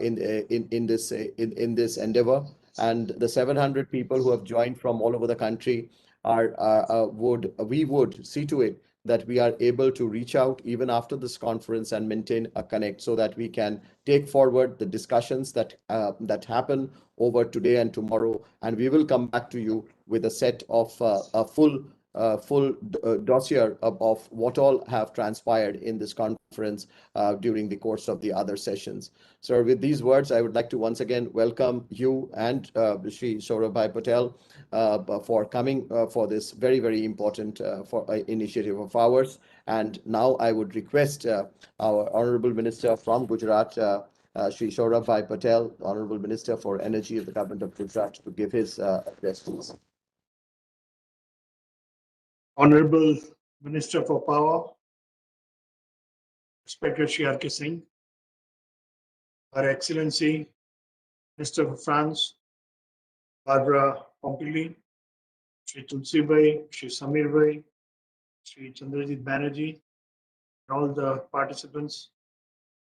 [SPEAKER 12] in this endeavor. And the 700 people who have joined from all over the country we would see to it that we are able to reach out even after this conference and maintain a connect, so that we can take forward the discussions that happen over today and tomorrow, and we will come back to you with a set of a full dossier of what all have transpired in this conference during the course of the other sessions. So with these words, I would like to once again welcome you and Shri Saurabh Patel for coming for this very, very important initiative of ours. And now I would request our Honourable Minister from Gujarat, Shri Saurabh Patel, Honourable Minister for Energy of the Government of Gujarat, to give his address, please.
[SPEAKER 14] Honourable Minister for Power, respected Shri R.K. Singh, Her Excellency Minister for France, Barbara Pompili, Shri Tulsi Bhai, Shri Samir Bhai, Shri Chandrajit Banerjee, and all the participants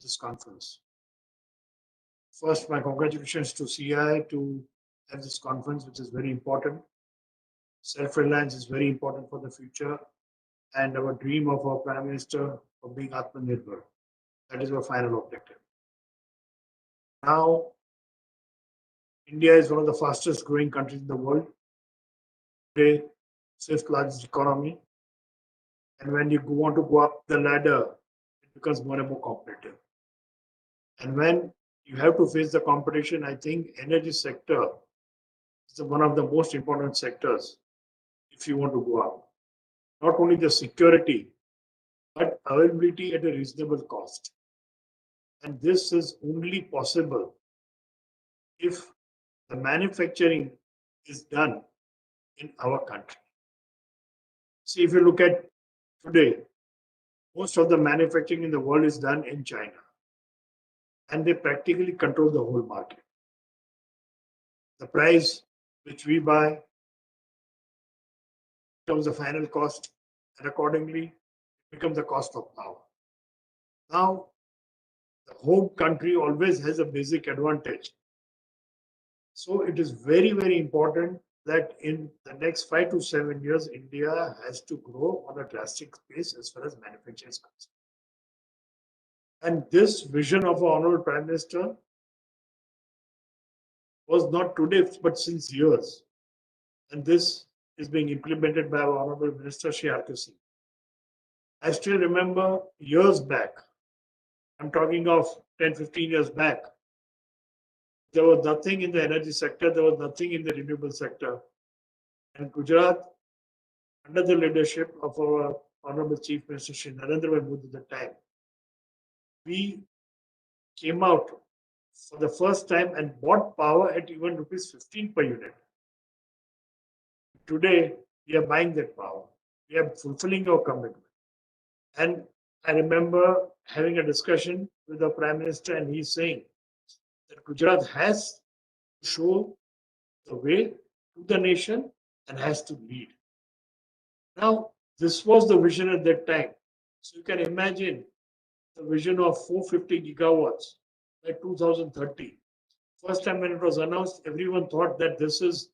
[SPEAKER 14] in this conference. First, my congratulations to CI to have this conference, which is very important. Self-reliance is very important for the future, and our dream of our Prime Minister of being Aatmanirbhar. That is our final objective. Now, India is one of the fastest growing countries in the world. Today, fifth largest economy. And when you want to go up the ladder, it becomes more and more competitive. And when you have to face the competition, I think energy sector is one of the most important sectors if you want to go up. Not only the security, but availability at a reasonable cost. And this is only possible if the manufacturing is done in our country. See, if you look at today, most of the manufacturing in the world is done in China, and they practically control the whole market. The price which we buy becomes the final cost, and accordingly, it becomes the cost of power. Now, the home country always has a basic advantage. So it is very, very important that in the next 5 to 7 years, India has to grow on a drastic pace as far as manufacturing is concerned. And this vision of our Honourable Prime Minister was not today, but since years. And this is being implemented by our Honourable Minister, Shri R.K. Singh. I still remember years back, I'm talking of 10, 15 years back, there was nothing in the energy sector, there was nothing in the renewable sector. And Gujarat, under the leadership of our Honourable Chief Minister Shri Narendra Modi at the time, we came out for the first time and bought power at even ₹15 per unit. Today, we are buying that power. We are fulfilling our commitment. And I remember having a discussion with the Prime Minister, and he's saying that Gujarat has to show the way to the nation and has to lead. Now, this was the vision at that time. So you can imagine the vision of 450 gigawatts by 2030. First time when it was announced, everyone thought that this is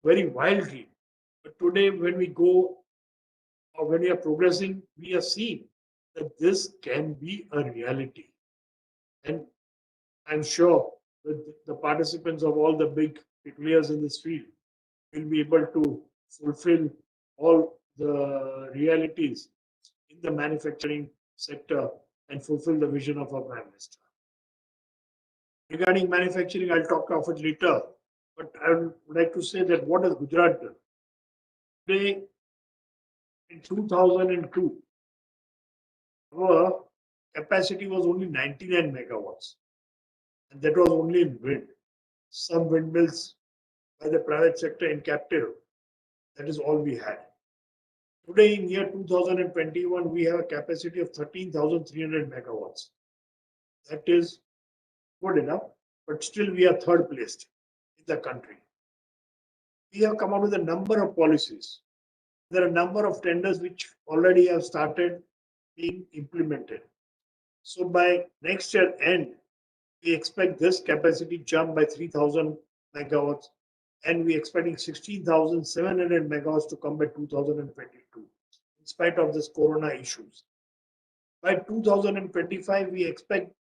[SPEAKER 14] very wild dream. But today, when we go or when we are progressing, we are seeing that this can be a reality. And I'm sure that the participants of all the big players in this field will be able to fulfill all the realities in the manufacturing sector and fulfill the vision of our Prime Minister. Regarding manufacturing, I'll talk of it later, but I would like to say that what has Gujarat done? Today, in 2002, our capacity was only 99 megawatts, and that was only in wind. Some windmills by the private sector in captive, that is all we had. Today, in year 2021, we have a capacity of 13,300 megawatts. That is good enough, but still we are third placed in the country. We have come out with a number of policies. There are a number of tenders which already have started being implemented. So by next year end, we expect this capacity jump by 3,000 megawatts, and we are expecting 16,700 megawatts to come by 2022, in spite of this corona issues. By 2025, we expect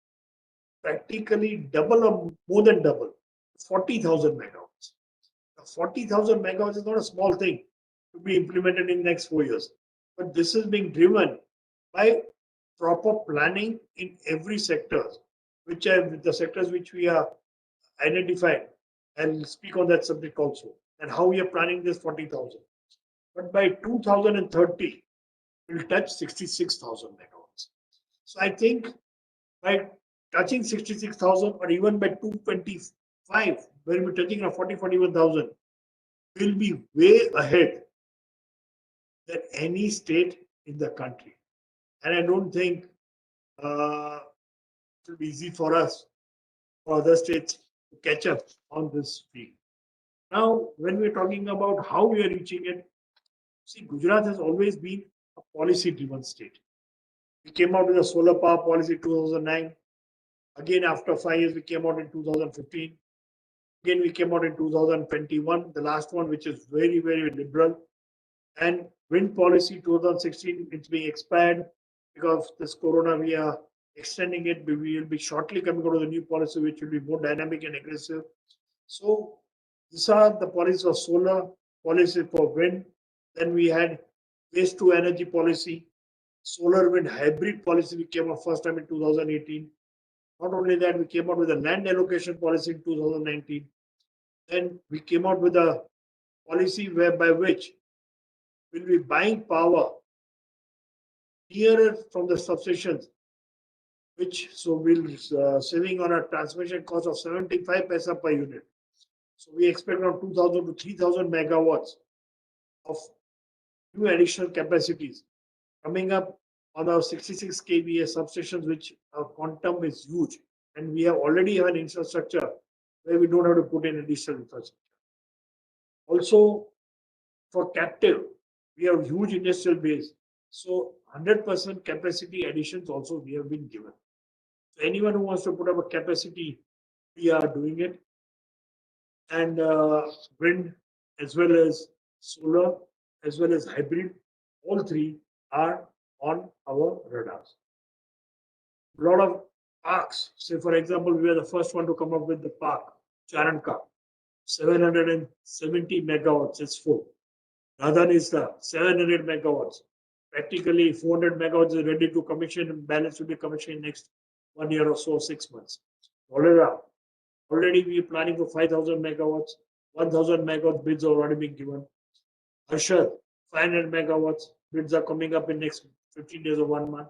[SPEAKER 14] practically double or more than double, 40,000 megawatts. 40,000 megawatts is not a small thing to be implemented in the next 4 years. But this is being driven by proper planning in every sector, which are the sectors which we are identified. I'll speak on that subject also, and how we are planning this 40,000. But by 2030, we'll touch 66,000 megawatts. So I think by touching 66,000 or even by 225, when we're touching a 41,000, will be way ahead than any state in the country. And I don't think it will be easy for us, for other states, to catch up on this field. Now, when we're talking about how we are reaching it, see, Gujarat has always been a policy-driven state. We came out with a solar power policy in 2009. Again, after 5 years, we came out in 2015. Again, we came out in 2021, the last one, which is very, very liberal. And wind policy 2016, it's being expired because of this corona. We are extending it. We will be shortly coming out with a new policy, which will be more dynamic and aggressive. So these are the policies of solar, policy for wind. Then we had waste to energy policy, solar wind hybrid policy. We came out first time in 2018. Not only that, we came out with a land allocation policy in 2019. Then we came out with a policy whereby which we'll be buying power nearer from the substations, which so we'll saving on a transmission cost of 75 paisa per unit. So we expect around 2,000 to 3,000 megawatts of new additional capacities coming up on our 66 kVA substations, which our quantum is huge, and we already have an infrastructure where we don't have to put in additional infrastructure. Also, for captive, we have huge industrial base, so 100% capacity additions also we have been given. So anyone who wants to put up a capacity, we are doing it, and wind as well as solar as well as hybrid, all three are on our radars. A lot of parks, say for example, we are the first one to come up with the park, Charanka, 770 megawatts, it's full. Radhan is the 700 megawatts. Practically 400 megawatts is ready to commission, and balance will be commissioned in next 1 year or so, 6 months. Already we are planning for 5,000 megawatts, 1,000 megawatts bids are already being given. Ashar, 500 megawatts, bids are coming up in next 15 days or 1 month.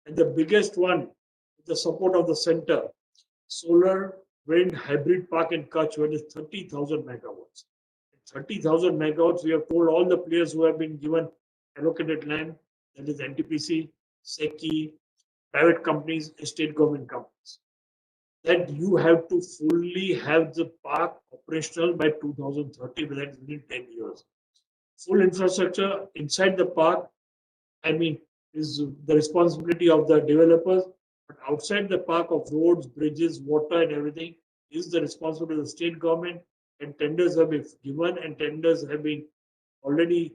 [SPEAKER 14] And the biggest one, with the support of the center, solar wind hybrid park in Kutch, where it is 30,000 megawatts. 30,000 megawatts, we have told all the players who have been given allocated land, that is NTPC, SECI, private companies, state government companies, that you have to fully have the park operational by 2030, that is within 10 years. Full infrastructure inside the park, I mean, is the responsibility of the developers. But outside the park of roads, bridges, water, and everything is the responsibility of the state government. And tenders have been given, and tenders have been already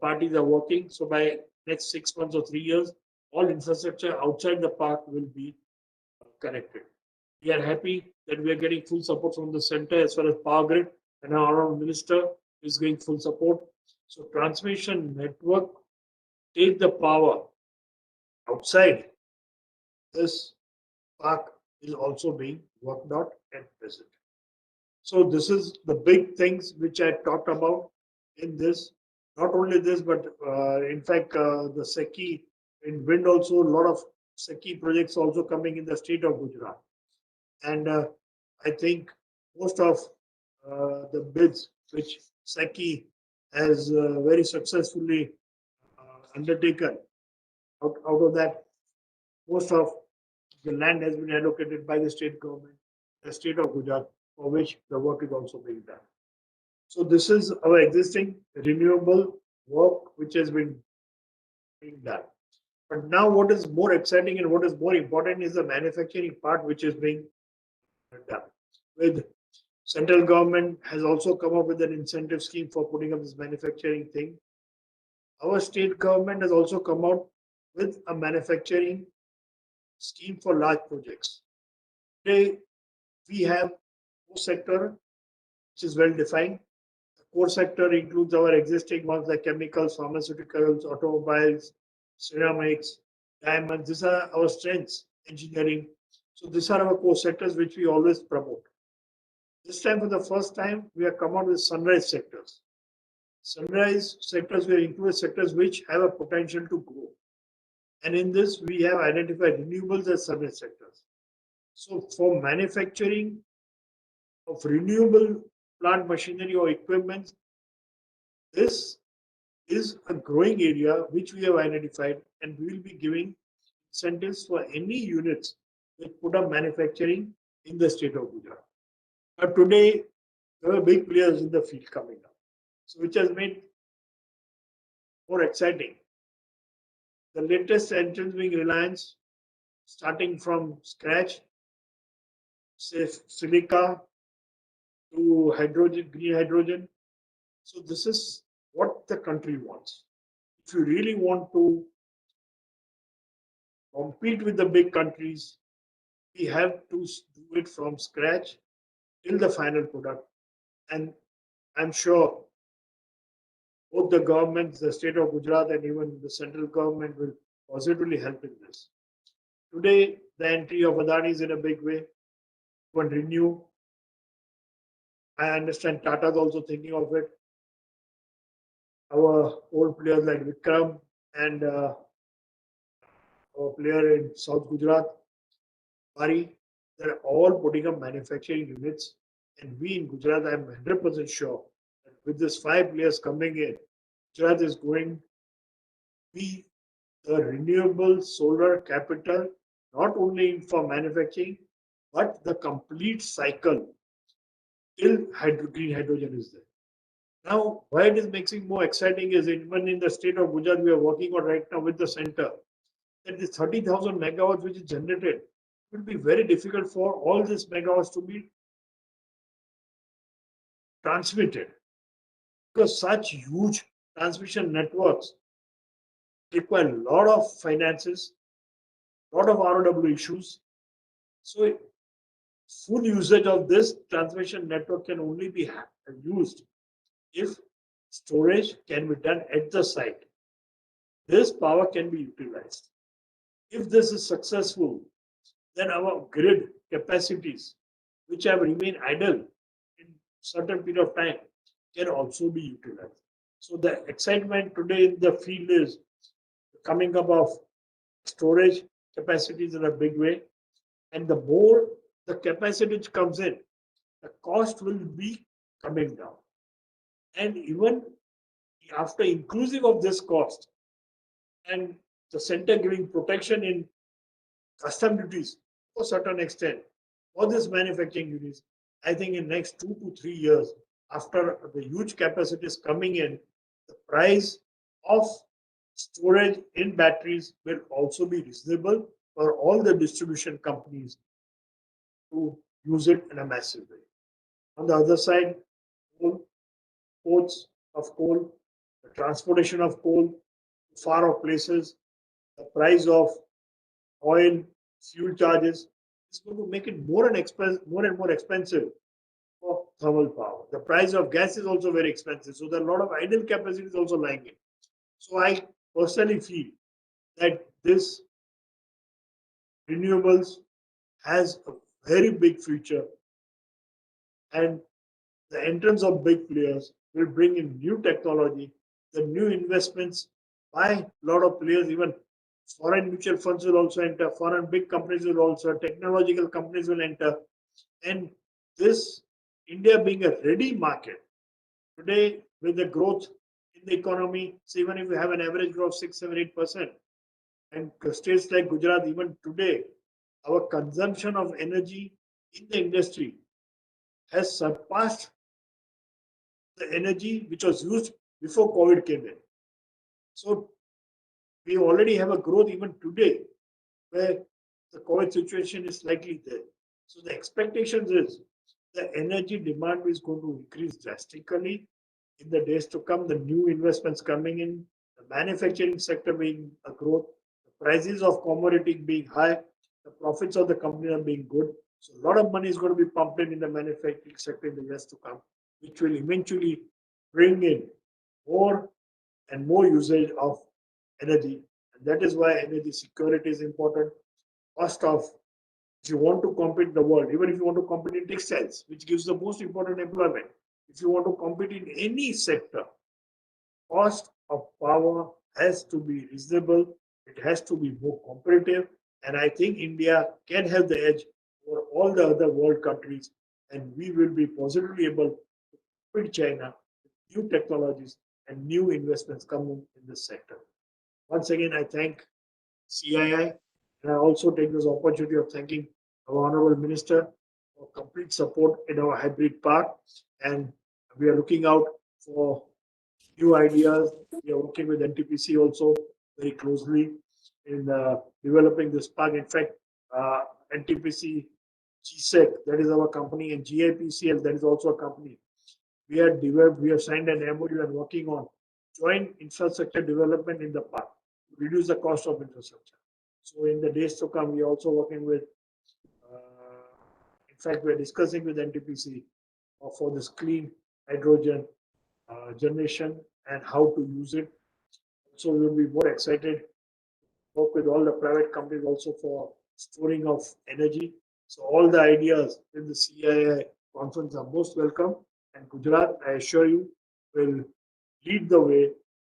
[SPEAKER 14] parties are working. So by next 6 months or 3 years, all infrastructure outside the park will be connected. We are happy that we are getting full support from the center as far as power grid, and our honorable minister is giving full support. So transmission network take the power outside this park is also being worked out at present. So this is the big things which I talked about in this. Not only this, but in fact, the SECI in wind also, a lot of SECI projects also coming in the state of Gujarat. And I think most of the bids which SECI has very successfully undertaken, out of that, most of the land has been allocated by the state government, the state of Gujarat, for which the work is also being done. So this is our existing renewable work which has been being done. But now what is more exciting and what is more important is the manufacturing part which is being done. With central government has also come up with an incentive scheme for putting up this manufacturing thing. Our state government has also come out with a manufacturing scheme for large projects. Today, we have core sector which is well defined. The core sector includes our existing ones like chemicals, pharmaceuticals, automobiles, ceramics, diamonds. These are our strengths, engineering. So these are our core sectors which we always promote. This time, for the first time, we have come out with sunrise sectors. Sunrise sectors will include sectors which have a potential to grow. And in this, we have identified renewables as sunrise sectors. So for manufacturing of renewable plant machinery or equipment, this is a growing area which we have identified, and we will be giving incentives for any units which put up manufacturing in the state of Gujarat. But today, there are big players in the field coming up, so which has made more exciting. The latest entrants being Reliance, starting from scratch, say silica to hydrogen, green hydrogen. So this is what the country wants. If you really want to compete with the big countries, we have to do it from scratch till the final product. And I'm sure both the governments, the state of Gujarat and even the central government will positively help in this. Today, the entry of Adani is in a big way. One Renew. I understand Tata is also thinking of it. Our old players like Vikram and our player in South Gujarat, Bari, they're all putting up manufacturing units. And we in Gujarat, I'm 100% sure that with these 5 players coming in, Gujarat is going to be the renewable solar capital, not only for manufacturing, but the complete cycle till green hydrogen is there. Now, why it is making more exciting is even in the state of Gujarat, we are working on right now with the center, that the 30,000 megawatts which is generated, it will be very difficult for all these megawatts to be transmitted, because such huge transmission networks require a lot of finances, a lot of ROW issues. So full usage of this transmission network can only be used if storage can be done at the site. This power can be utilized. If this is successful, then our grid capacities, which have remained idle in certain period of time, can also be utilized. So the excitement today in the field is coming up of storage capacities in a big way. And the more the capacity which comes in, the cost will be coming down. And even after inclusive of this cost and the center giving protection in custom duties to a certain extent for this manufacturing units, I think in next 2 to 3 years, after the huge capacities coming in, the price of storage in batteries will also be reasonable for all the distribution companies to use it in a massive way. On the other side, ports of coal, the transportation of coal to far off places, the price of oil, fuel charges is going to make it more and more expensive for thermal power. The price of gas is also very expensive, so there are a lot of idle capacity is also lying in. So I personally feel that this renewables has a very big future, and the entrance of big players will bring in new technology, the new investments by a lot of players, even foreign mutual funds will also enter, foreign big companies will also, technological companies will enter. And this, India being a ready market, today with the growth in the economy, so even if we have an average growth of 6, 7, 8%, and states like Gujarat, even today, our consumption of energy in the industry has surpassed the energy which was used before COVID came in. So we already have a growth even today where the COVID situation is slightly there. So the expectations is the energy demand is going to increase drastically in the days to come. The new investments coming in, the manufacturing sector being a growth, the prices of commodity being high, the profits of the company are being good. So a lot of money is going to be pumped in the manufacturing sector in the years to come, which will eventually bring in more and more usage of energy. And that is why energy security is important. Cost of, if you want to compete in the world, even if you want to compete in textiles, which gives the most important employment, if you want to compete in any sector, cost of power has to be reasonable. It has to be more competitive. And I think India can have the edge over all the other world countries. And we will be positively able to compete China with new technologies and new investments coming in this sector. Once again, I thank CII, and I also take this opportunity of thanking our Honourable Minister for complete support in our hybrid park. And we are looking out for new ideas. We are working with NTPC also very closely in developing this park. In fact, NTPC, GSEC, that is our company, and GIPCL, that is also a company. We have signed an MOU and working on joint infrastructure development in the park to reduce the cost of infrastructure. So in the days to come, we are also working with, in fact, we are discussing with NTPC for this clean hydrogen generation and how to use it. So we will be more excited to work with all the private companies also for storing of energy. So all the ideas in the CII conference are most welcome. And Gujarat, I assure you, will lead the way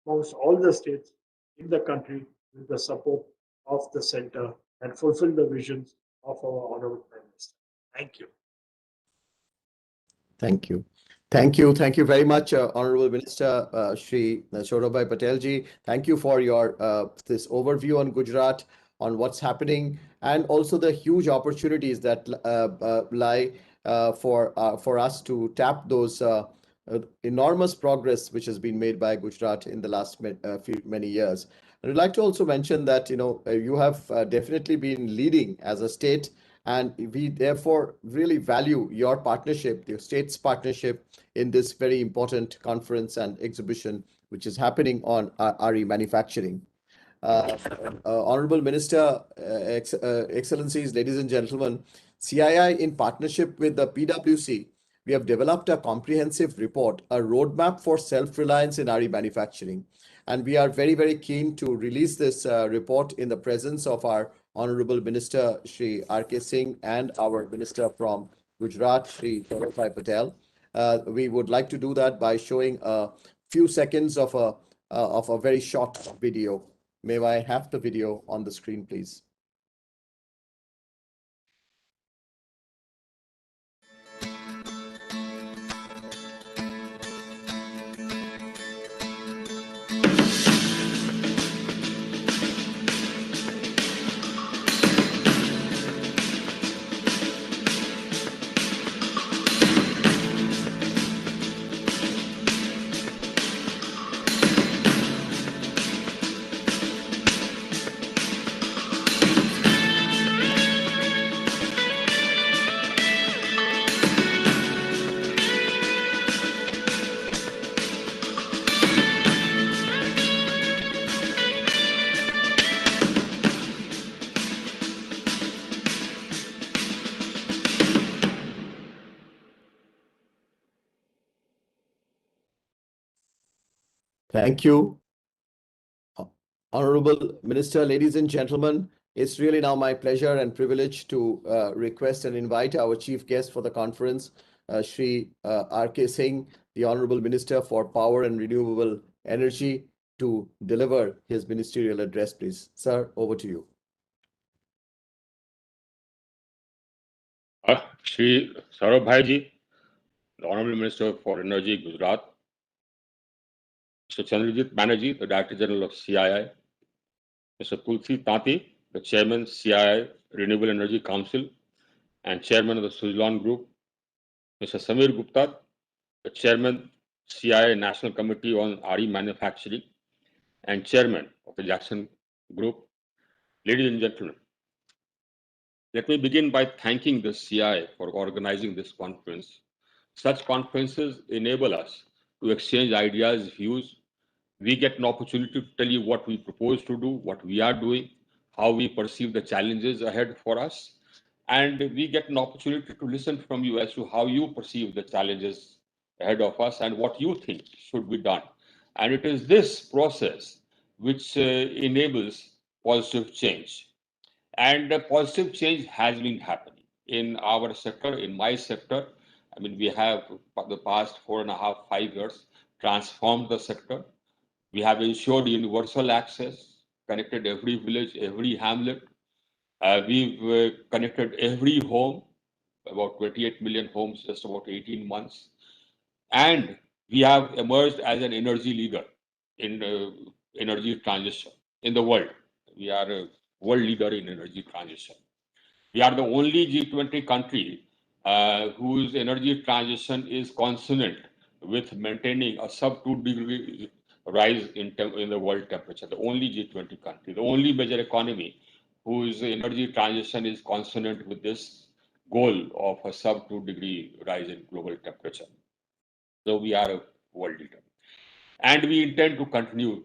[SPEAKER 14] amongst all the states in the country with the support of the center and fulfill the visions of our Honourable Prime Minister. Thank you.
[SPEAKER 12] Thank you. Thank you. Thank you very much, Honourable Minister Shri Saurabhbhai Patelji. Thank you for your this overview on Gujarat, on what's happening, and also the huge opportunities that lie for us to tap those enormous progress which has been made by Gujarat in the last many years. And I'd like to also mention that you have definitely been leading as a state, and we therefore really value your partnership, the state's partnership in this very important conference and exhibition which is happening on RE manufacturing. Honourable Minister, Excellencies, ladies and gentlemen, CII in partnership with the PwC, we have developed a comprehensive report, a roadmap for self-reliance in RE manufacturing. And we are very, very keen to release this report in the presence of our Honourable Minister, Shri R.K. Singh, and our Minister from Gujarat, Shri Saurabhbhai Patel. We would like to do that by showing a few seconds of a very short video. May I have the video on the screen, please? Thank you. Honorable Minister, ladies and gentlemen, it's really now my pleasure and privilege to request and invite our chief guest for the conference, Shri R.K. Singh, the Honorable Minister for Power and Renewable Energy, to deliver his ministerial address, please. Sir, over to you.
[SPEAKER 15] Shri Saurabh Bhai Ji, the Honourable Minister for Energy, Gujarat, Mr. Chandrajit Banerjee, the Director General of CII, Mr. Tulsi Tanti, the Chairman, CII Renewable Energy Council and Chairman of the Suzlon Group, Mr. Samir Gupta, the Chairman, CII National Committee on RE Manufacturing and Chairman of the Jackson Group. Ladies and gentlemen, let me begin by thanking the CII for organizing this conference. Such conferences enable us to exchange ideas, views. We get an opportunity to tell you what we propose to do, what we are doing, how we perceive the challenges ahead for us. And we get an opportunity to listen from you as to how you perceive the challenges ahead of us and what you think should be done. And it is this process which enables positive change. And positive change has been happening in our sector, in my sector. I mean, we have, for the past 4.5, 5 years, transformed the sector. We have ensured universal access, connected every village, every hamlet. We've connected every home, about 28 million homes, just about 18 months. And we have emerged as an energy leader in energy transition in the world. We are a world leader in energy transition. We are the only G20 country whose energy transition is consonant with maintaining a sub 2-degree rise in the world temperature. The only G20 country, the only major economy whose energy transition is consonant with this goal of a sub 2-degree rise in global temperature. So we are a world leader, and we intend to continue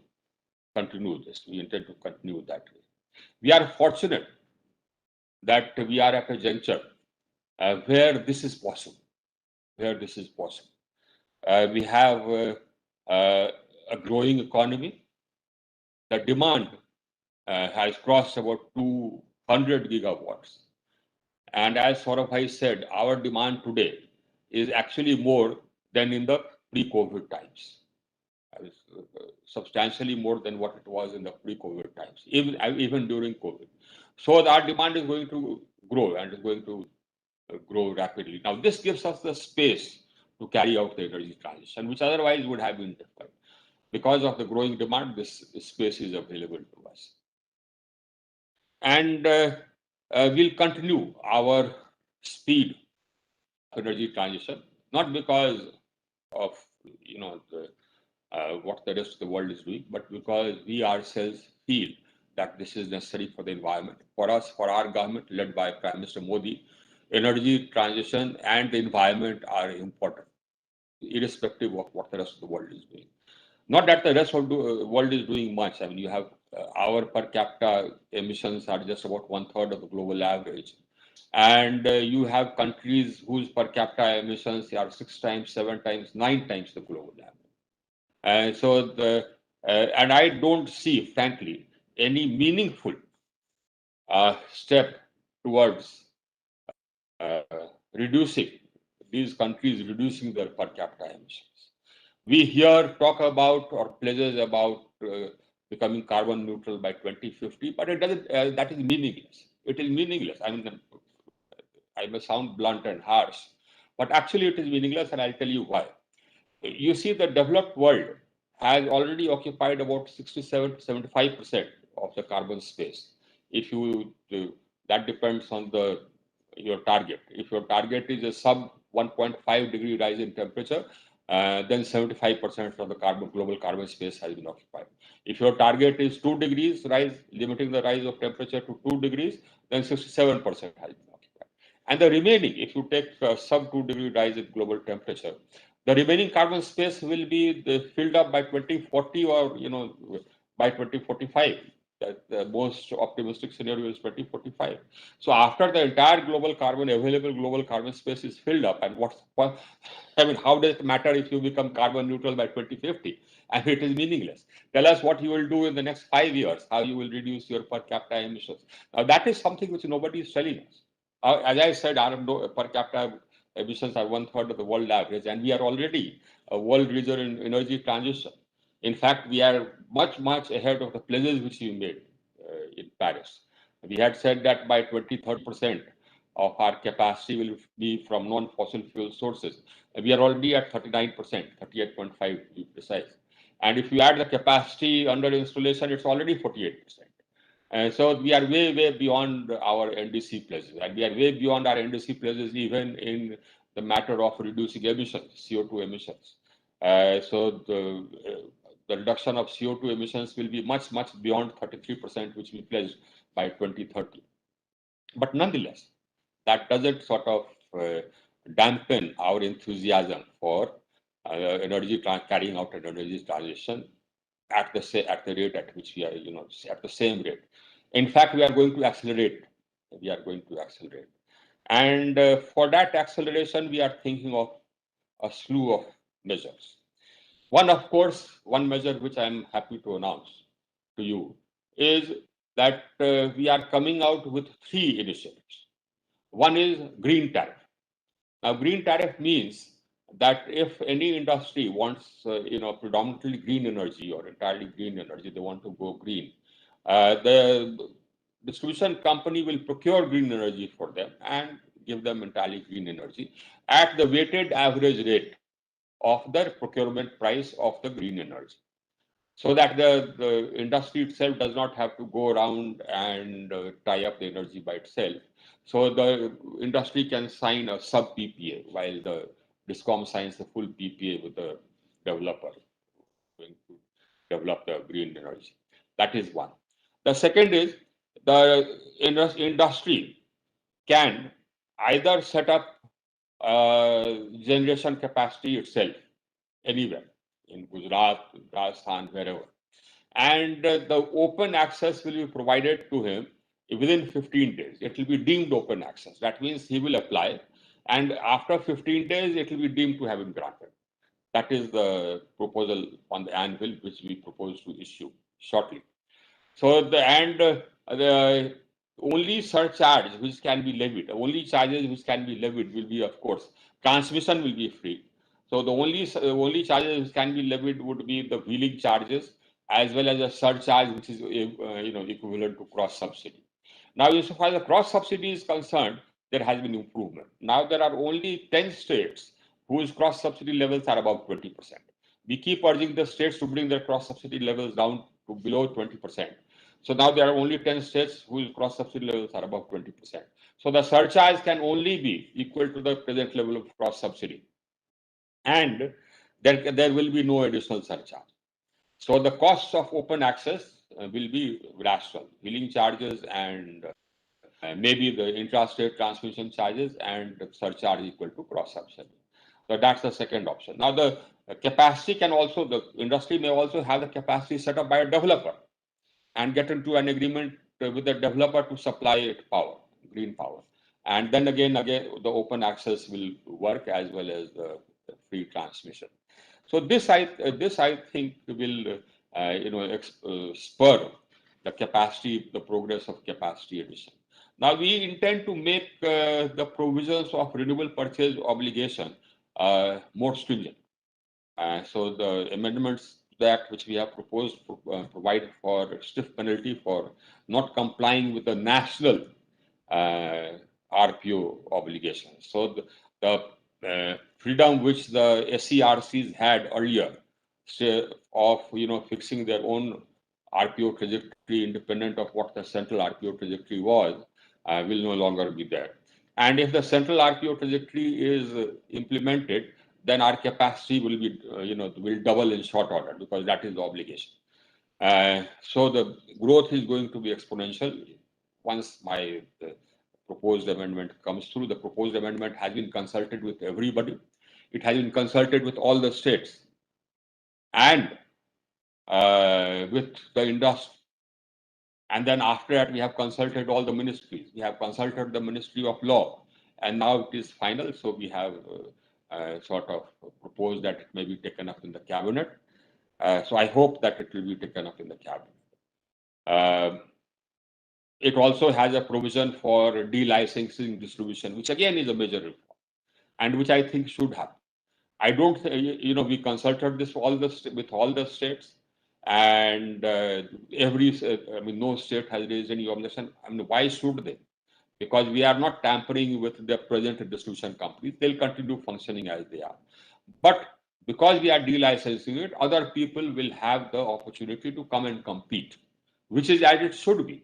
[SPEAKER 15] this. We intend to continue that way. We are fortunate that we are at a juncture where this is possible. We have a growing economy. The demand has crossed about 200 gigawatts. And as Saurabh Bhai said, our demand today is actually more than in the pre-COVID times. Substantially more than what it was in the pre-COVID times, even during COVID. So our demand is going to grow and is going to grow rapidly. Now, this gives us the space to carry out the energy transition, which otherwise would have been difficult. Because of the growing demand, this space is available to us. And we'll continue our speed of energy transition, not because of what the rest of the world is doing, but because we ourselves feel that this is necessary for the environment. For us, for our government, led by Prime Minister Modi, energy transition and the environment are important, irrespective of what the rest of the world is doing. Not that the rest of the world is doing much. I mean, you have our per capita emissions are just about 1/3 of the global average. And you have countries whose per capita emissions are 6 times, 7 times, 9 times the global average. And I don't see, frankly, any meaningful step towards reducing these countries, reducing their per capita emissions. We here talk about or pledges about becoming carbon neutral by 2050, but it doesn't. That is meaningless. It is meaningless. I mean, I may sound blunt and harsh, but actually it is meaningless, and I'll tell you why. You see, the developed world has already occupied about 67 to 75% of the carbon space. If you that depends on your target. If your target is a sub 1.5 degree rise in temperature, then 75% of the global carbon space has been occupied. If your target is 2 degrees rise, limiting the rise of temperature to 2 degrees, then 67% has been occupied. And the remaining, if you take sub 2 degree rise in global temperature, the remaining carbon space will be filled up by 2040 or by 2045. the most optimistic scenario is 2045. So after the entire available global carbon space is filled up, and how does it matter if you become carbon neutral by 2050? And it is meaningless. Tell us what you will do in the next 5 years, how you will reduce your per capita emissions. Now that is something which nobody is telling us. As I said, our per capita emissions are 1/3 of the world average, and we are already a world leader in energy transition. In fact, we are much, much ahead of the pledges which we made in Paris. We had said that by 20-30% of our capacity will be from non-fossil fuel sources. We are already at 39%, 38.5 to be precise. And if you add the capacity under installation, it's already 48%. And so we are way, way beyond our NDC pledges. And we are way beyond our NDC pledges even in the matter of reducing emissions, CO2 emissions. So the reduction of CO2 emissions will be much, much beyond 33%, which we pledged by 2030. But nonetheless, that doesn't sort of dampen our enthusiasm for carrying out an energy transition at the rate at which we are, at the same rate. In fact, we are going to accelerate. We are going to accelerate. And for that acceleration, we are thinking of a slew of measures. One measure which I'm happy to announce to you is that we are coming out with 3 initiatives. One is Green Tariff. Now, Green Tariff means that if any industry wants, predominantly green energy or entirely green energy, they want to go green, the distribution company will procure green energy for them and give them entirely green energy at the weighted average rate of the procurement price of the green energy, so that the industry itself does not have to go around and tie up the energy by itself. So the industry can sign a sub PPA while the DISCOM signs the full PPA with the developer going to develop the green energy. That is one. The second is the industry can either set up generation capacity itself anywhere in Gujarat, Rajasthan, wherever. And the open access will be provided to him within 15 days. It will be deemed open access. That means he will apply, and after 15 days, it will be deemed to have been granted. That is the proposal on the anvil, which we propose to issue shortly. So the only surcharge which can be levied, only charges which can be levied will be, of course, transmission will be free. So the only charges which can be levied would be the wheeling charges, as well as a surcharge which is equivalent to cross subsidy. Now, as far as the cross subsidy is concerned, there has been improvement. Now there are only 10 states whose cross subsidy levels are above 20%. We keep urging the states to bring their cross subsidy levels down to below 20%. So now there are only 10 states whose cross subsidy levels are above 20%. So the surcharge can only be equal to the present level of cross subsidy. And there will be no additional surcharge. So the costs of open access will be rational, wheeling charges and maybe the intrastate transmission charges and the surcharge equal to cross subsidy. So that's the second option. Now the capacity the industry may also have the capacity set up by a developer and get into an agreement with the developer to supply it power, green power. And then again, the open access will work as well as the free transmission. So this I think will spur the progress of capacity addition. Now we intend to make the provisions of renewable purchase obligation more stringent. So the amendments that which we have proposed provide for stiff penalty for not complying with the national RPO obligations. So the freedom which the SERCs had earlier of fixing their own RPO trajectory independent of what the central RPO trajectory was will no longer be there. And if the central RPO trajectory is implemented, then our capacity will be, will double in short order because that is the obligation. So the growth is going to be exponential once my proposed amendment comes through. The proposed amendment has been consulted with everybody. It has been consulted with all the states and with the industry. And then after that, we have consulted all the ministries. We have consulted the Ministry of Law, and now it is final. So we have sort of proposed that it may be taken up in the cabinet. So I hope that it will be taken up in the cabinet. It also has a provision for de-licensing distribution, which again is a major reform, and which I think should happen. I don't, we consulted this with all the states, and no state has raised any objection. I mean, why should they? Because we are not tampering with the present distribution companies; they'll continue functioning as they are. But because we are de-licensing it, other people will have the opportunity to come and compete, which is as it should be.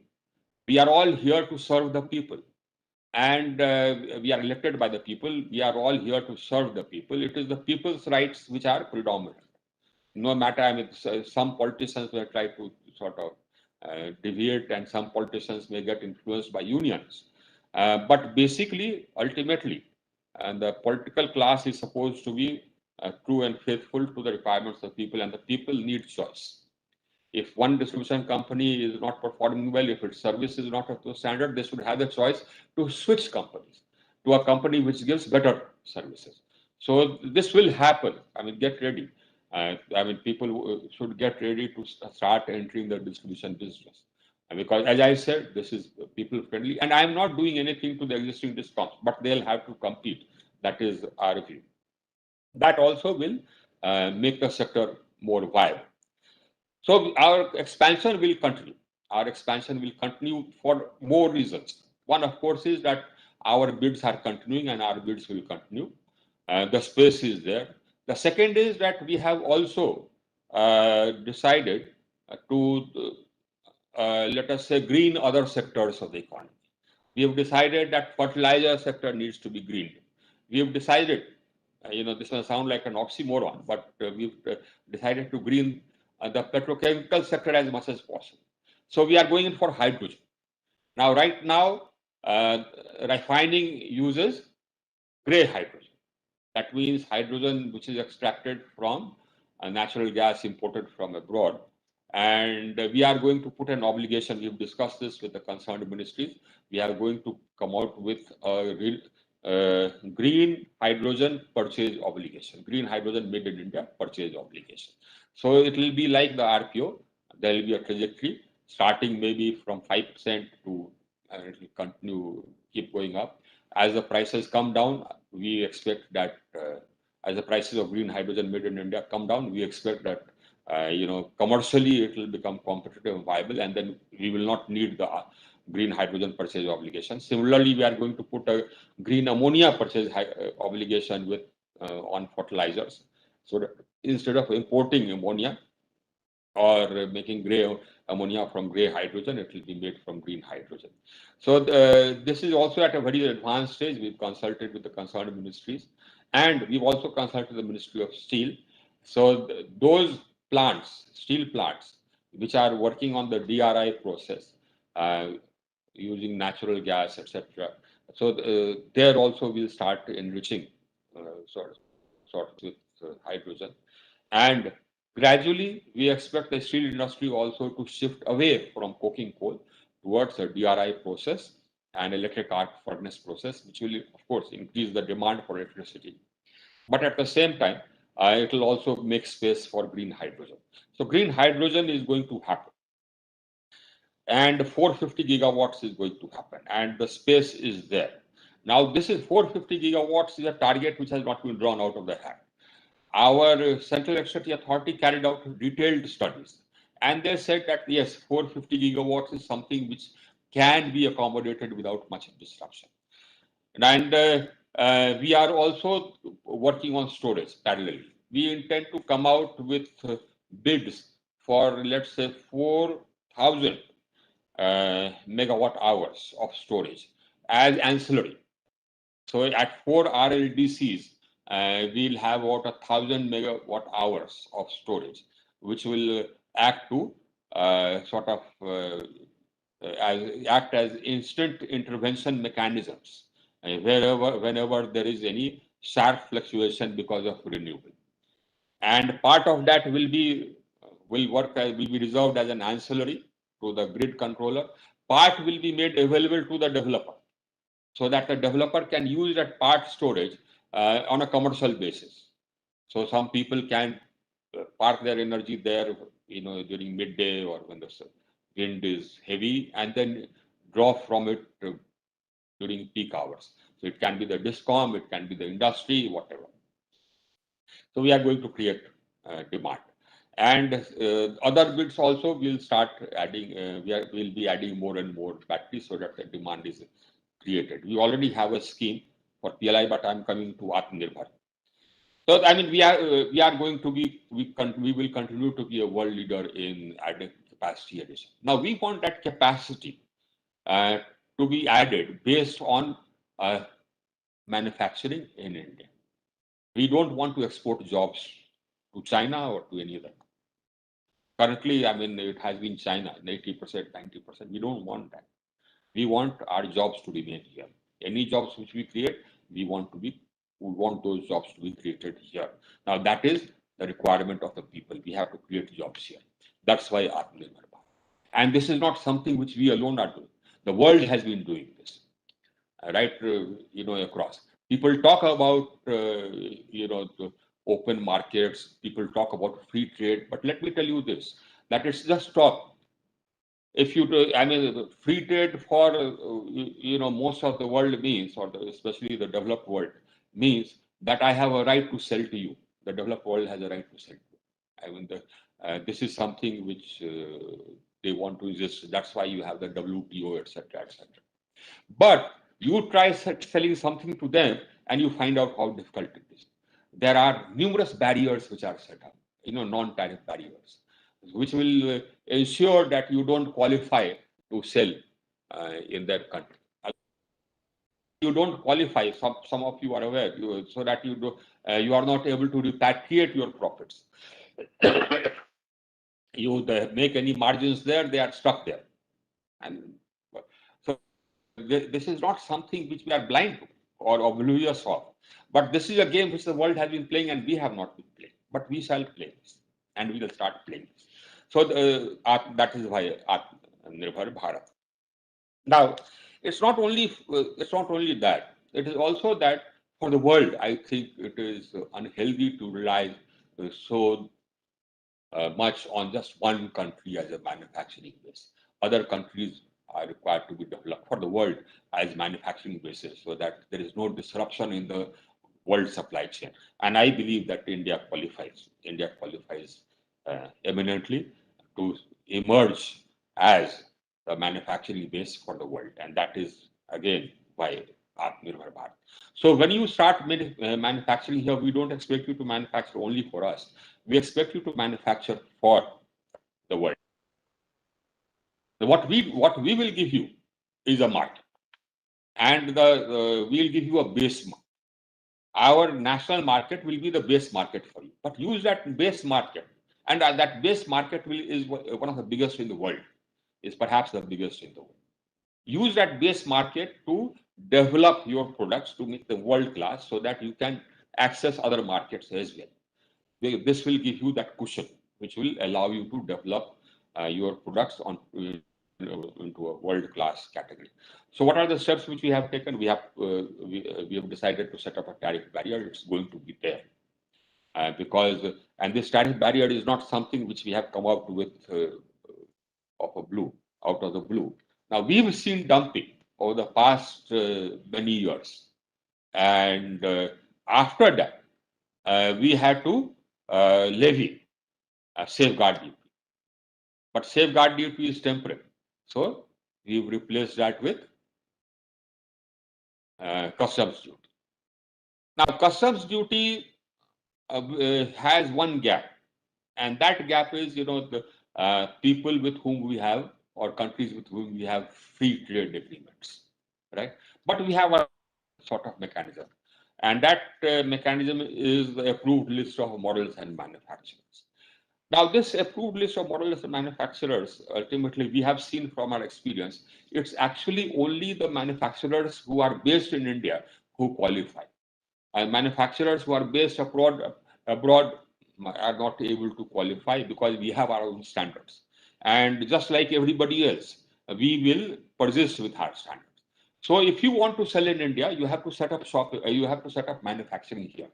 [SPEAKER 15] We are all here to serve the people, and we are elected by the people. We are all here to serve the people. It is the people's rights which are predominant. No matter, I mean, some politicians will try to sort of deviate, and some politicians may get influenced by unions. But basically, ultimately, and the political class is supposed to be true and faithful to the requirements of the people, and the people need choice. If one distribution company is not performing well, if its service is not up to standard, they should have the choice to switch companies to a company which gives better services. So this will happen. I mean, get ready. People should get ready to start entering the distribution business. And because, as I said, this is people friendly, and I am not doing anything to the existing discounts, but they'll have to compete. That is our view. That also will make the sector more viable. So our expansion will continue. Our expansion will continue for more reasons. One, of course, is that our bids are continuing, and our bids will continue. The space is there. The second is that we have also decided to, let us say, green other sectors of the economy. We have decided that fertilizer sector needs to be greened. We have decided, this may sound like an oxymoron, but we've decided to green the petrochemical sector as much as possible. So we are going in for hydrogen. Now, right now, refining uses gray hydrogen. That means hydrogen which is extracted from natural gas imported from abroad. And we are going to put an obligation. We've discussed this with the concerned ministries. We are going to come out with a green hydrogen purchase obligation, green hydrogen made in India purchase obligation. So it will be like the RPO. There will be a trajectory starting maybe from 5% to it will continue, keep going up. As the prices come down, we expect that as the prices of green hydrogen made in India come down, we expect that commercially it will become competitive and viable, and then we will not need the green hydrogen purchase obligation. Similarly, we are going to put a green ammonia purchase obligation with on fertilizers. So that instead of importing ammonia or making gray ammonia from gray hydrogen, it will be made from green hydrogen. So this is also at a very advanced stage. We've consulted with the concerned ministries, and we've also consulted the Ministry of Steel. So those plants, steel plants, which are working on the DRI process, using natural gas, etc. So there also we'll start enriching sort of with hydrogen. And gradually, we expect the steel industry also to shift away from coking coal towards a DRI process and electric arc furnace process, which will, of course, increase the demand for electricity. But at the same time, it will also make space for green hydrogen. So green hydrogen is going to happen. And 450 gigawatts is going to happen, and the space is there. Now, this is 450 gigawatts is a target which has not been drawn out of the hat. Our Central Electricity Authority carried out detailed studies, and they said that yes, 450 gigawatts is something which can be accommodated without much disruption. And we are also working on storage parallelly. We intend to come out with bids for, let's say, 4,000 megawatt hours of storage as ancillary. So at 4 RLDCs, we'll have about 1,000 megawatt hours of storage, which will act to act as instant intervention mechanisms whenever there is any sharp fluctuation because of renewable. And part of that will be reserved as an ancillary to the grid controller. Part will be made available to the developer, so that the developer can use that part storage on a commercial basis. So some people can park their energy there, during midday or when the wind is heavy, and then draw from it during peak hours. So it can be the discom, it can be the industry, whatever. So we are going to create demand. And other bids also will start adding, we'll be adding more and more batteries so that the demand is created. We already have a scheme for PLI, but I'm coming to Aatmanirbhar. So I mean, we are going to be, we will continue to be a world leader in adding capacity addition. Now we want that capacity to be added based on manufacturing in India. We don't want to export jobs to China or to any other. Currently, I mean, it has been China, 80%, 90%. We don't want that. We want our jobs to remain here. Any jobs which we create, we want those jobs to be created here. Now, that is the requirement of the people. We have to create jobs here. That's why Aatmanirbhar Bharat. And this is not something which we alone are doing. The world has been doing this, right? Across. People talk about, the open markets. People talk about free trade. But let me tell you this, that it's just talk. If you do, I mean, free trade for, most of the world means, or especially the developed world, means that I have a right to sell to you. The developed world has a right to sell to you. I mean, this is something which they want to resist. That's why you have the WTO, etc., etc. But you try selling something to them and you find out how difficult it is. There are numerous barriers which are set up, non-tariff barriers, which will ensure that you don't qualify to sell in their country. You don't qualify, some of you are aware, so that you are not able to repatriate your profits. You make any margins there, they are stuck there. And so this is not something which we are blind to or oblivious of. But this is a game which the world has been playing and we have not been playing. But we shall play this and we will start playing this. So that is why Aatmanirbhar Bharat. Now, it's not only that. It is also that for the world, I think it is unhealthy to rely so much on just one country as a manufacturing base. Other countries are required to be developed for the world as manufacturing bases, so that there is no disruption in the world supply chain. And I believe that India qualifies. India qualifies eminently to emerge as the manufacturing base for the world, and that is again why Aatmanirbhar Bharat. So when you start manufacturing here, we don't expect you to manufacture only for us. We expect you to manufacture for the world. What we will give you is a market, and we'll give you a base market. Our national market will be the base market for you, but use that base market, and that base market is one of the biggest in the world. Is perhaps the biggest in the world. Use that base market to develop your products to make them world class, so that you can access other markets as well. This will give you that cushion, which will allow you to develop your products into a world-class category. So, what are the steps which we have taken? We have decided to set up a tariff barrier. It's going to be there and this tariff barrier is not something which we have come up with out of the blue. Now, we've seen dumping over the past many years, and after that, we had to levy a safeguard duty. But safeguard duty is temporary. So we've replaced that with customs duty. Now, customs duty has one gap, and that gap is, the people with whom we have, or countries with whom we have free trade agreements, right? But we have a sort of mechanism, and that mechanism is the approved list of models and manufacturers. Now, this approved list of models and manufacturers, ultimately, we have seen from our experience, it's actually only the manufacturers who are based in India who qualify. And manufacturers who are based abroad are not able to qualify because we have our own standards. and just like everybody else, we will persist with higher standards. So if you want to sell in India, you have to set up shop, you have to set up manufacturing here.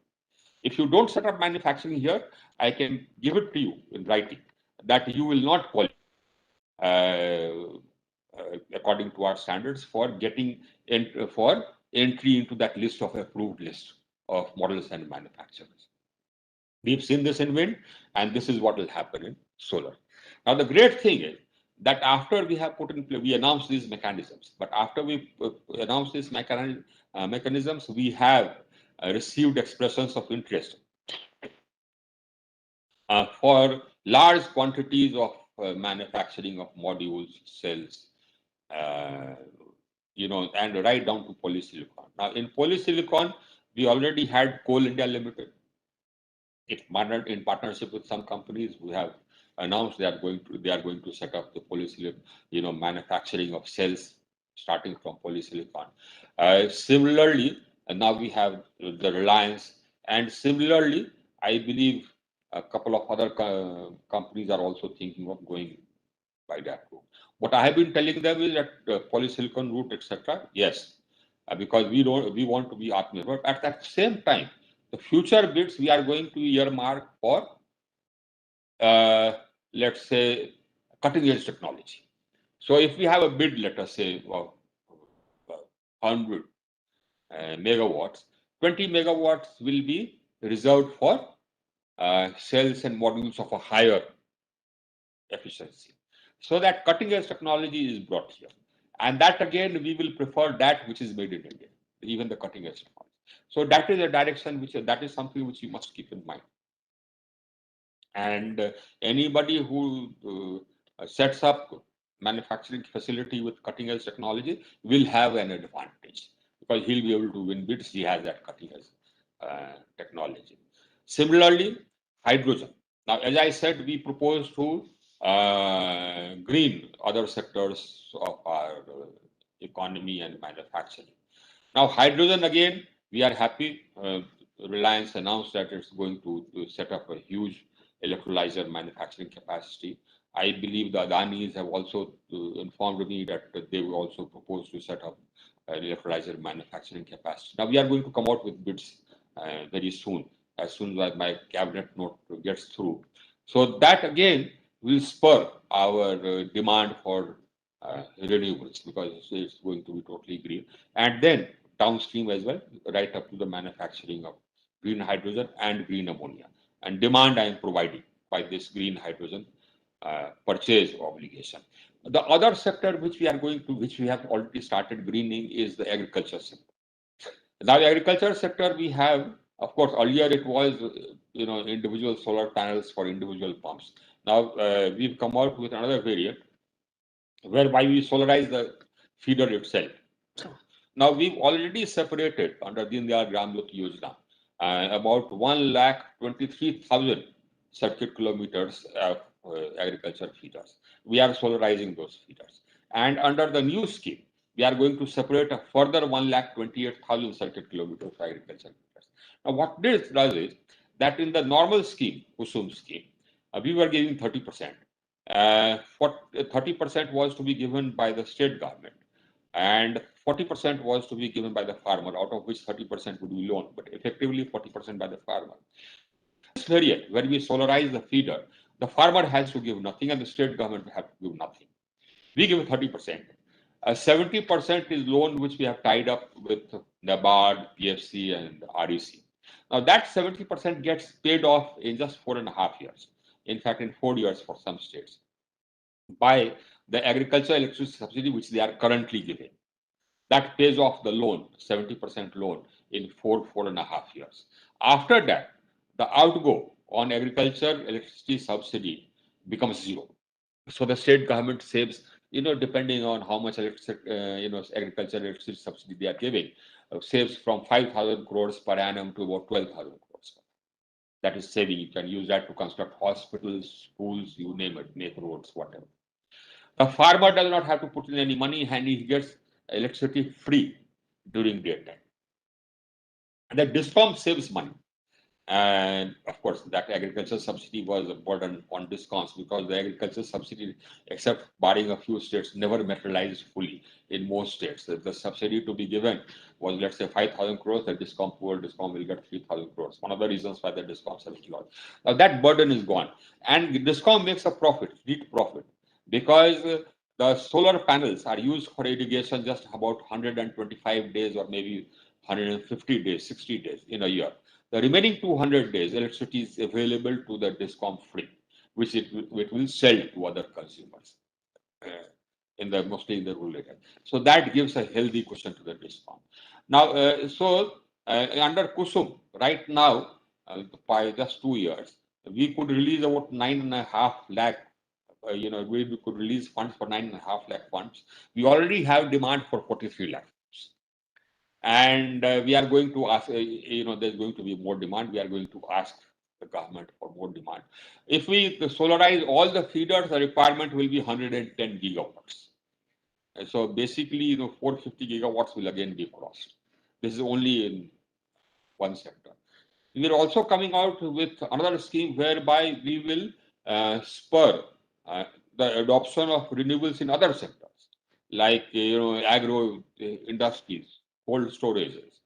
[SPEAKER 15] If you don't set up manufacturing here, I can give it to you in writing that you will not qualify according to our standards for getting for entry into that list of approved list of models and manufacturers. We've seen this in wind, and this is what will happen in solar. Now, the great thing is that after we have put in place, we announced these mechanisms, but after we announced these mechanisms, we have received expressions of interest for large quantities of manufacturing of modules, cells, and right down to polysilicon. Now, in polysilicon, we already had Coal India Limited. In partnership with some companies, we have announced they are going to set up the polysilicon, manufacturing of cells starting from polysilicon. Similarly, now we have the Reliance, and similarly, I believe a couple of other companies are also thinking of going by that route. What I have been telling them is that polysilicon route, etc. Yes, because we want to be Aatmanirbhar. At that same time, the future bids we are going to earmark for, let's say, cutting edge technology. So if we have a bid, let us say, of 100 megawatts, 20 megawatts will be reserved for cells and modules of a higher efficiency. So that cutting edge technology is brought here. And that again, we will prefer that which is made in India, even the cutting edge technology. So that is a direction that is something which you must keep in mind. And anybody who sets up manufacturing facility with cutting edge technology will have an advantage because he'll be able to win bids. He has that cutting edge technology. Similarly, hydrogen. Now, as I said, we propose to green other sectors of our economy and manufacturing. Now, hydrogen again, we are happy. Reliance announced that it's going to set up a huge electrolyzer manufacturing capacity. I believe the Adanis have also informed me that they will also propose to set up an electrolyzer manufacturing capacity. Now, we are going to come out with bids very soon as my cabinet note gets through. So that again will spur our demand for renewables because it's going to be totally green. And then downstream as well, right up to the manufacturing of green hydrogen and green ammonia. And demand I am providing by this green hydrogen purchase obligation. The other sector which we have already started greening is the agriculture sector. Now, the agriculture sector we have, of course, earlier it was, individual solar panels for individual pumps. Now, we've come out with another variant whereby we solarize the feeder itself. Now, we've already separated under Deen Dayal Gram Jyoti Yojana about 1,23,000 circuit kilometers of agriculture feeders. We are solarizing those feeders. And under the new scheme, we are going to separate a further 1,28,000 circuit kilometers of agriculture feeders. Now, what this does is that in the normal scheme, Kusum scheme, we were giving 30%. 30% was to be given by the state government, and 40% was to be given by the farmer, out of which 30% would be loan, but effectively 40% by the farmer. This variant, when we solarize the feeder, the farmer has to give nothing and the state government will have to give nothing. We give 30%. 70% is loan which we have tied up with NABARD, PFC, and REC. Now that 70% gets paid off in just 4.5 years. In fact, in 4 years for some states, by the agricultural electricity subsidy which they are currently giving. That pays off the loan, 70% loan, in 4.5 years. After that, the outgo on agriculture electricity subsidy becomes zero. So the state government saves, depending on how much agriculture electricity subsidy they are giving, saves from 5,000 crores per annum to about 12,000 crores. That is saving. You can use that to construct hospitals, schools, you name it, make roads, whatever. The farmer does not have to put in any money and he gets electricity free during daytime. The DISCOM saves money. And of course, that agriculture subsidy was a burden on discoms because the agriculture subsidy, except barring a few states, never materialized fully in most states. The subsidy to be given was, let's say, 5,000 crores. The poor discom will get 3,000 crores. One of the reasons why the discoms have lost. Now that burden is gone, and discom makes a profit, neat profit, because the solar panels are used for irrigation just about 125 days or maybe 150 days, 60 days in a year. The remaining 200 days, electricity is available to the discom free, which it will sell to other consumers mostly in the rural area. So that gives a healthy cushion to the discom. Now, under Kusum, right now, by just 2 years, we could release about 9.5 lakh. We could release funds for 9.5 lakh funds. We already have demand for 43 lakh. And we are going to ask, there's going to be more demand. We are going to ask the government for more demand. If we solarize all the feeders, the requirement will be 110 gigawatts. And so basically, 450 gigawatts will again be crossed. This is only in one sector. We are also coming out with another scheme whereby we will spur the adoption of renewables in other sectors, like agro industries, cold storages,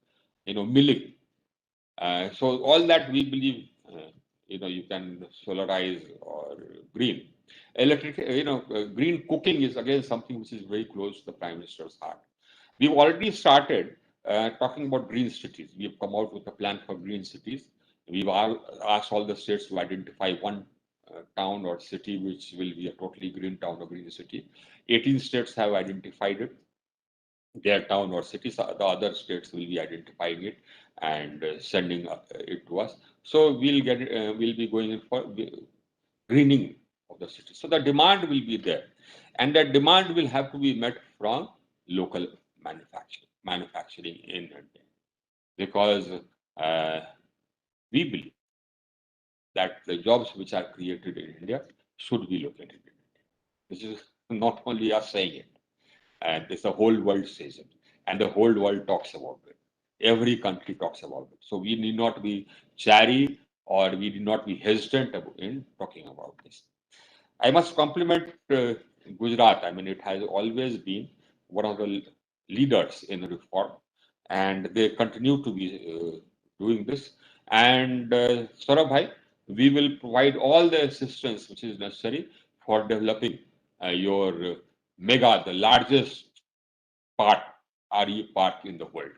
[SPEAKER 15] milling. So all that we believe, you can solarize or green. Electric, green cooking is again something which is very close to the Prime Minister's heart. We've already started talking about green cities. We've come out with a plan for green cities. We've asked all the states to identify one town or city which will be a totally green town or green city. 18 states have identified it, their town or cities. The other states will be identifying it and sending it to us. So we'll be going in for greening of the city. So the demand will be there, and that demand will have to be met from local manufacturing in India, because we believe that the jobs which are created in India should be located in India. This is not only us saying it, and it's the whole world says it, and the whole world talks about it. Every country talks about it. So we need not be chary, or we need not be hesitant in talking about this. I must compliment Gujarat. I mean, it has always been one of the leaders in reform, and they continue to be doing this. And Saurabh bhai, we will provide all the assistance which is necessary for developing your mega, the largest RE park in the world.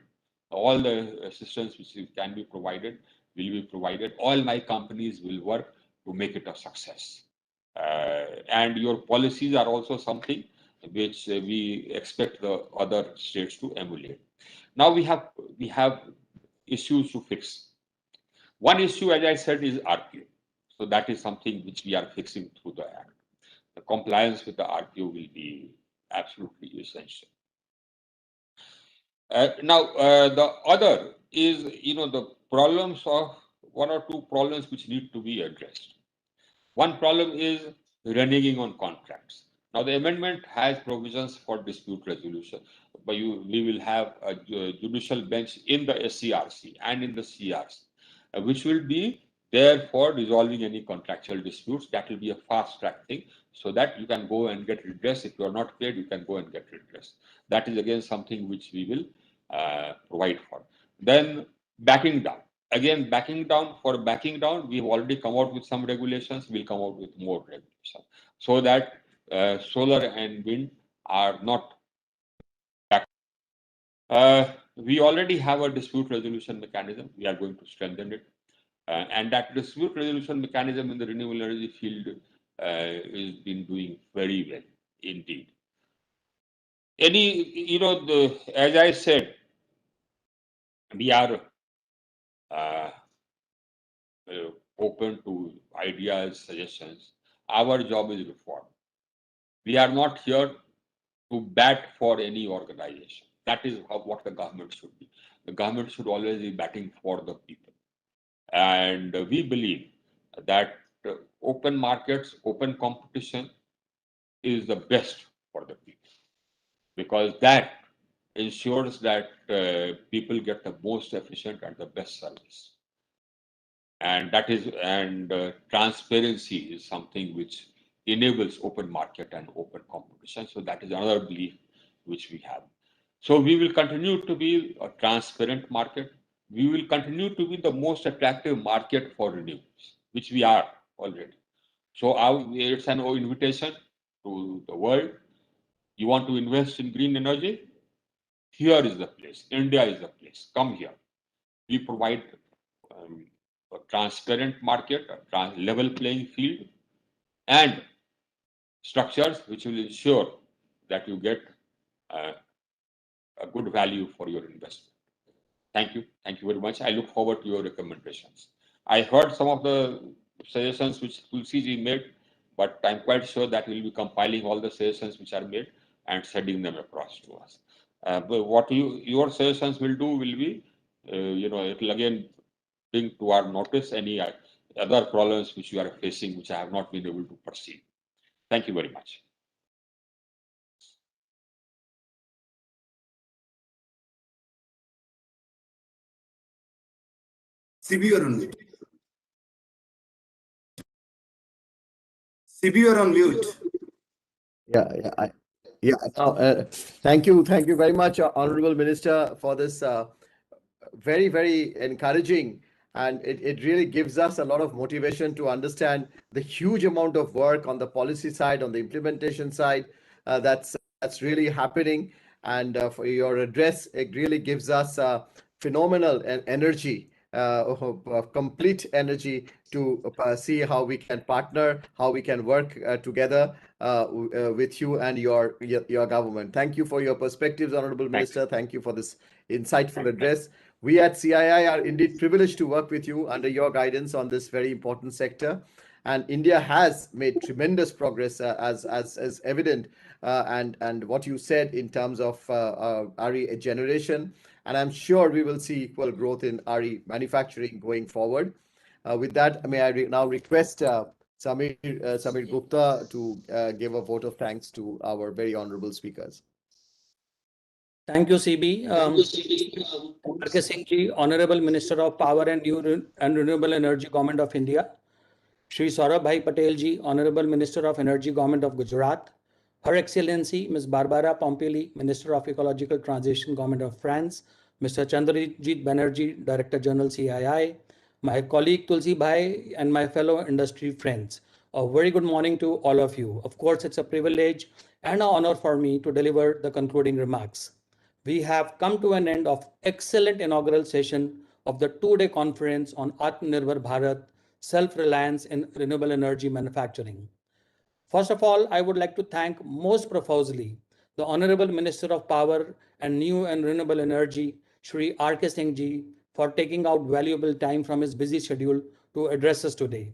[SPEAKER 15] All the assistance which can be provided will be provided. All my companies will work to make it a success. And your policies are also something which we expect the other states to emulate. Now we have issues to fix. One issue, as I said, is RPO. So that is something which we are fixing through the Act. The compliance with the RPO will be absolutely essential. The other is, the problems of one or two problems which need to be addressed. One problem is reneging on contracts. Now, the amendment has provisions for dispute resolution, but we will have a judicial bench in the SCRC and in the CRC, which will be there for resolving any contractual disputes. That will be a fast track thing, so that you can go and get redress. If you are not paid, you can go and get redress. That is again something which we will provide for. Then backing down. Again, backing down, we've already come out with some regulations. We'll come out with more regulations so that solar and wind are not back. We already have a dispute resolution mechanism. We are going to strengthen it. And that dispute resolution mechanism in the renewable energy field is been doing very well indeed. As I said, we are open to ideas, suggestions. Our job is reform. We are not here to bat for any organization. That is what the government should be. The government should always be batting for the people. And we believe that open markets, open competition is the best for the people, because that ensures that people get the most efficient and the best service. and transparency is something which enables open market and open competition. So that is another belief which we have. So we will continue to be a transparent market. We will continue to be the most attractive market for renewables, which we are already. So it's an invitation to the world. You want to invest in green energy? Here is the place. India is the place. Come here. We provide a transparent market, a level playing field, and structures which will ensure that you get a good value for your investment. Thank you. Thank you very much. I look forward to your recommendations. I heard some of the suggestions which Tulsi made, but I'm quite sure that we'll be compiling all the suggestions which are made and sending them across to us. But what your suggestions will do will be, it will again bring to our notice any other problems which you are facing, which I have not been able to perceive. Thank you very much.
[SPEAKER 2] CB, you're on mute. CB, you're on mute.
[SPEAKER 12] Thank you very much, Honourable Minister, for this very, very encouraging, and it really gives us a lot of motivation to understand the huge amount of work on the policy side, on the implementation side, that's really happening. And for your address, it really gives us phenomenal energy, complete energy to see how we can partner, how we can work together with you and your government. Thank you for your perspectives, Honourable Minister. Thank you for this insightful address. We at CII are indeed privileged to work with you under your guidance on this very important sector. And India has made tremendous progress as evident, and what you said in terms of RE generation. And I'm sure we will see equal growth in RE manufacturing going forward. With that, may I now request Samir Gupta to give a vote of thanks to our very honourable speakers.
[SPEAKER 11] Thank you, CB. R.K. Singh Ji, Honourable Minister of Power and New and Renewable Energy, Government of India. Shri Saurabh Bhai Patel Ji, Honourable Minister of Energy, Government of Gujarat. Her Excellency Ms. Barbara Pompili, Minister of Ecological Transition, Government of France. Mr. Chandrajit Banerjee, Director General, CII. My colleague Tulsi Bhai and my fellow industry friends. A very good morning to all of you. Of course, it's a privilege and an honor for me to deliver the concluding remarks. We have come to an end of excellent inaugural session of the two-day conference on Aatmanirbhar Bharat, Self-Reliance in Renewable Energy Manufacturing. First of all, I would like to thank most profusely the Honourable Minister of Power and New and Renewable Energy, Shri R.K. Singh Ji, for taking out valuable time from his busy schedule to address us today.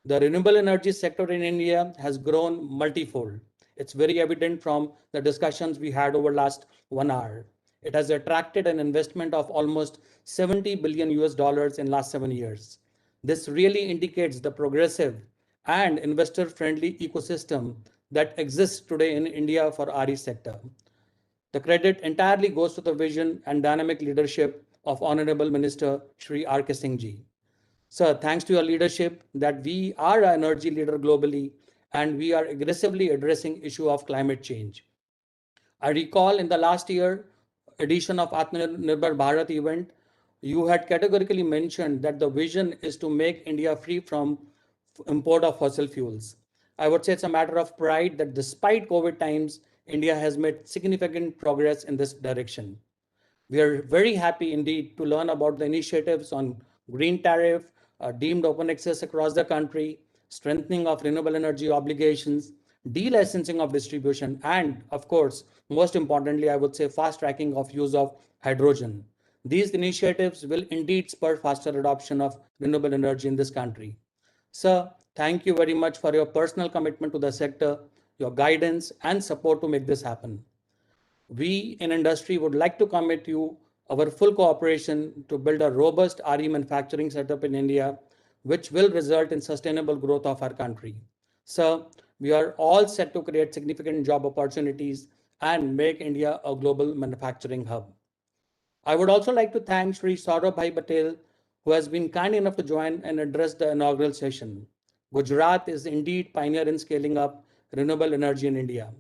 [SPEAKER 11] The renewable energy sector in India has grown multifold. It's very evident from the discussions we had over last 1 hour. It has attracted an investment of almost $70 billion in last 7 years. This really indicates the progressive and investor-friendly ecosystem that exists today in India for RE sector. The credit entirely goes to the vision and dynamic leadership of Honourable Minister Shri R.K. Singh Ji. Sir, thanks to your leadership that we are an energy leader globally and we are aggressively addressing issue of climate change. I recall in the last year edition of Aatmanirbhar Bharat event, you had categorically mentioned that the vision is to make India free from import of fossil fuels. I would say it's a matter of pride that despite COVID times, India has made significant progress in this direction. We are very happy indeed to learn about the initiatives on green tariff, deemed open access across the country, strengthening of renewable energy obligations, de-licensing of distribution, and of course, most importantly, I would say fast tracking of use of hydrogen. These initiatives will indeed spur faster adoption of renewable energy in this country. Sir, thank you very much for your personal commitment to the sector, your guidance and support to make this happen. We in industry would like to commit you our full cooperation to build a robust RE manufacturing setup in India, which will result in sustainable growth of our country. Sir, we are all set to create significant job opportunities and make India a global manufacturing hub. I would also like to thank Shri Saurabh Bhai Patel who has been kind enough to join and address the inaugural session. Gujarat is indeed pioneer in scaling up renewable energy in India.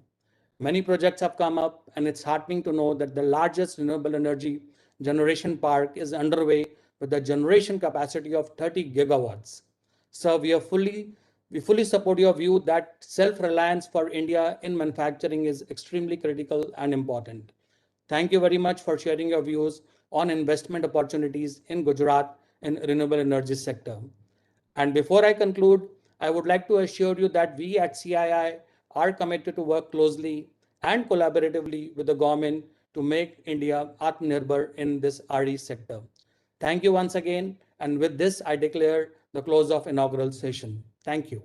[SPEAKER 11] Many projects have come up, and it's heartening to know that the largest renewable energy generation park is underway with a generation capacity of 30 gigawatts. So we fully support your view that self-reliance for India in manufacturing is extremely critical and important. Thank you very much for sharing your views on investment opportunities in Gujarat in renewable energy sector. And before I conclude, I would like to assure you that we at CII are committed to work closely and collaboratively with the government to make India Aatmanirbhar in this RE sector. Thank you once again. And with this, I declare the close of inaugural session. Thank you.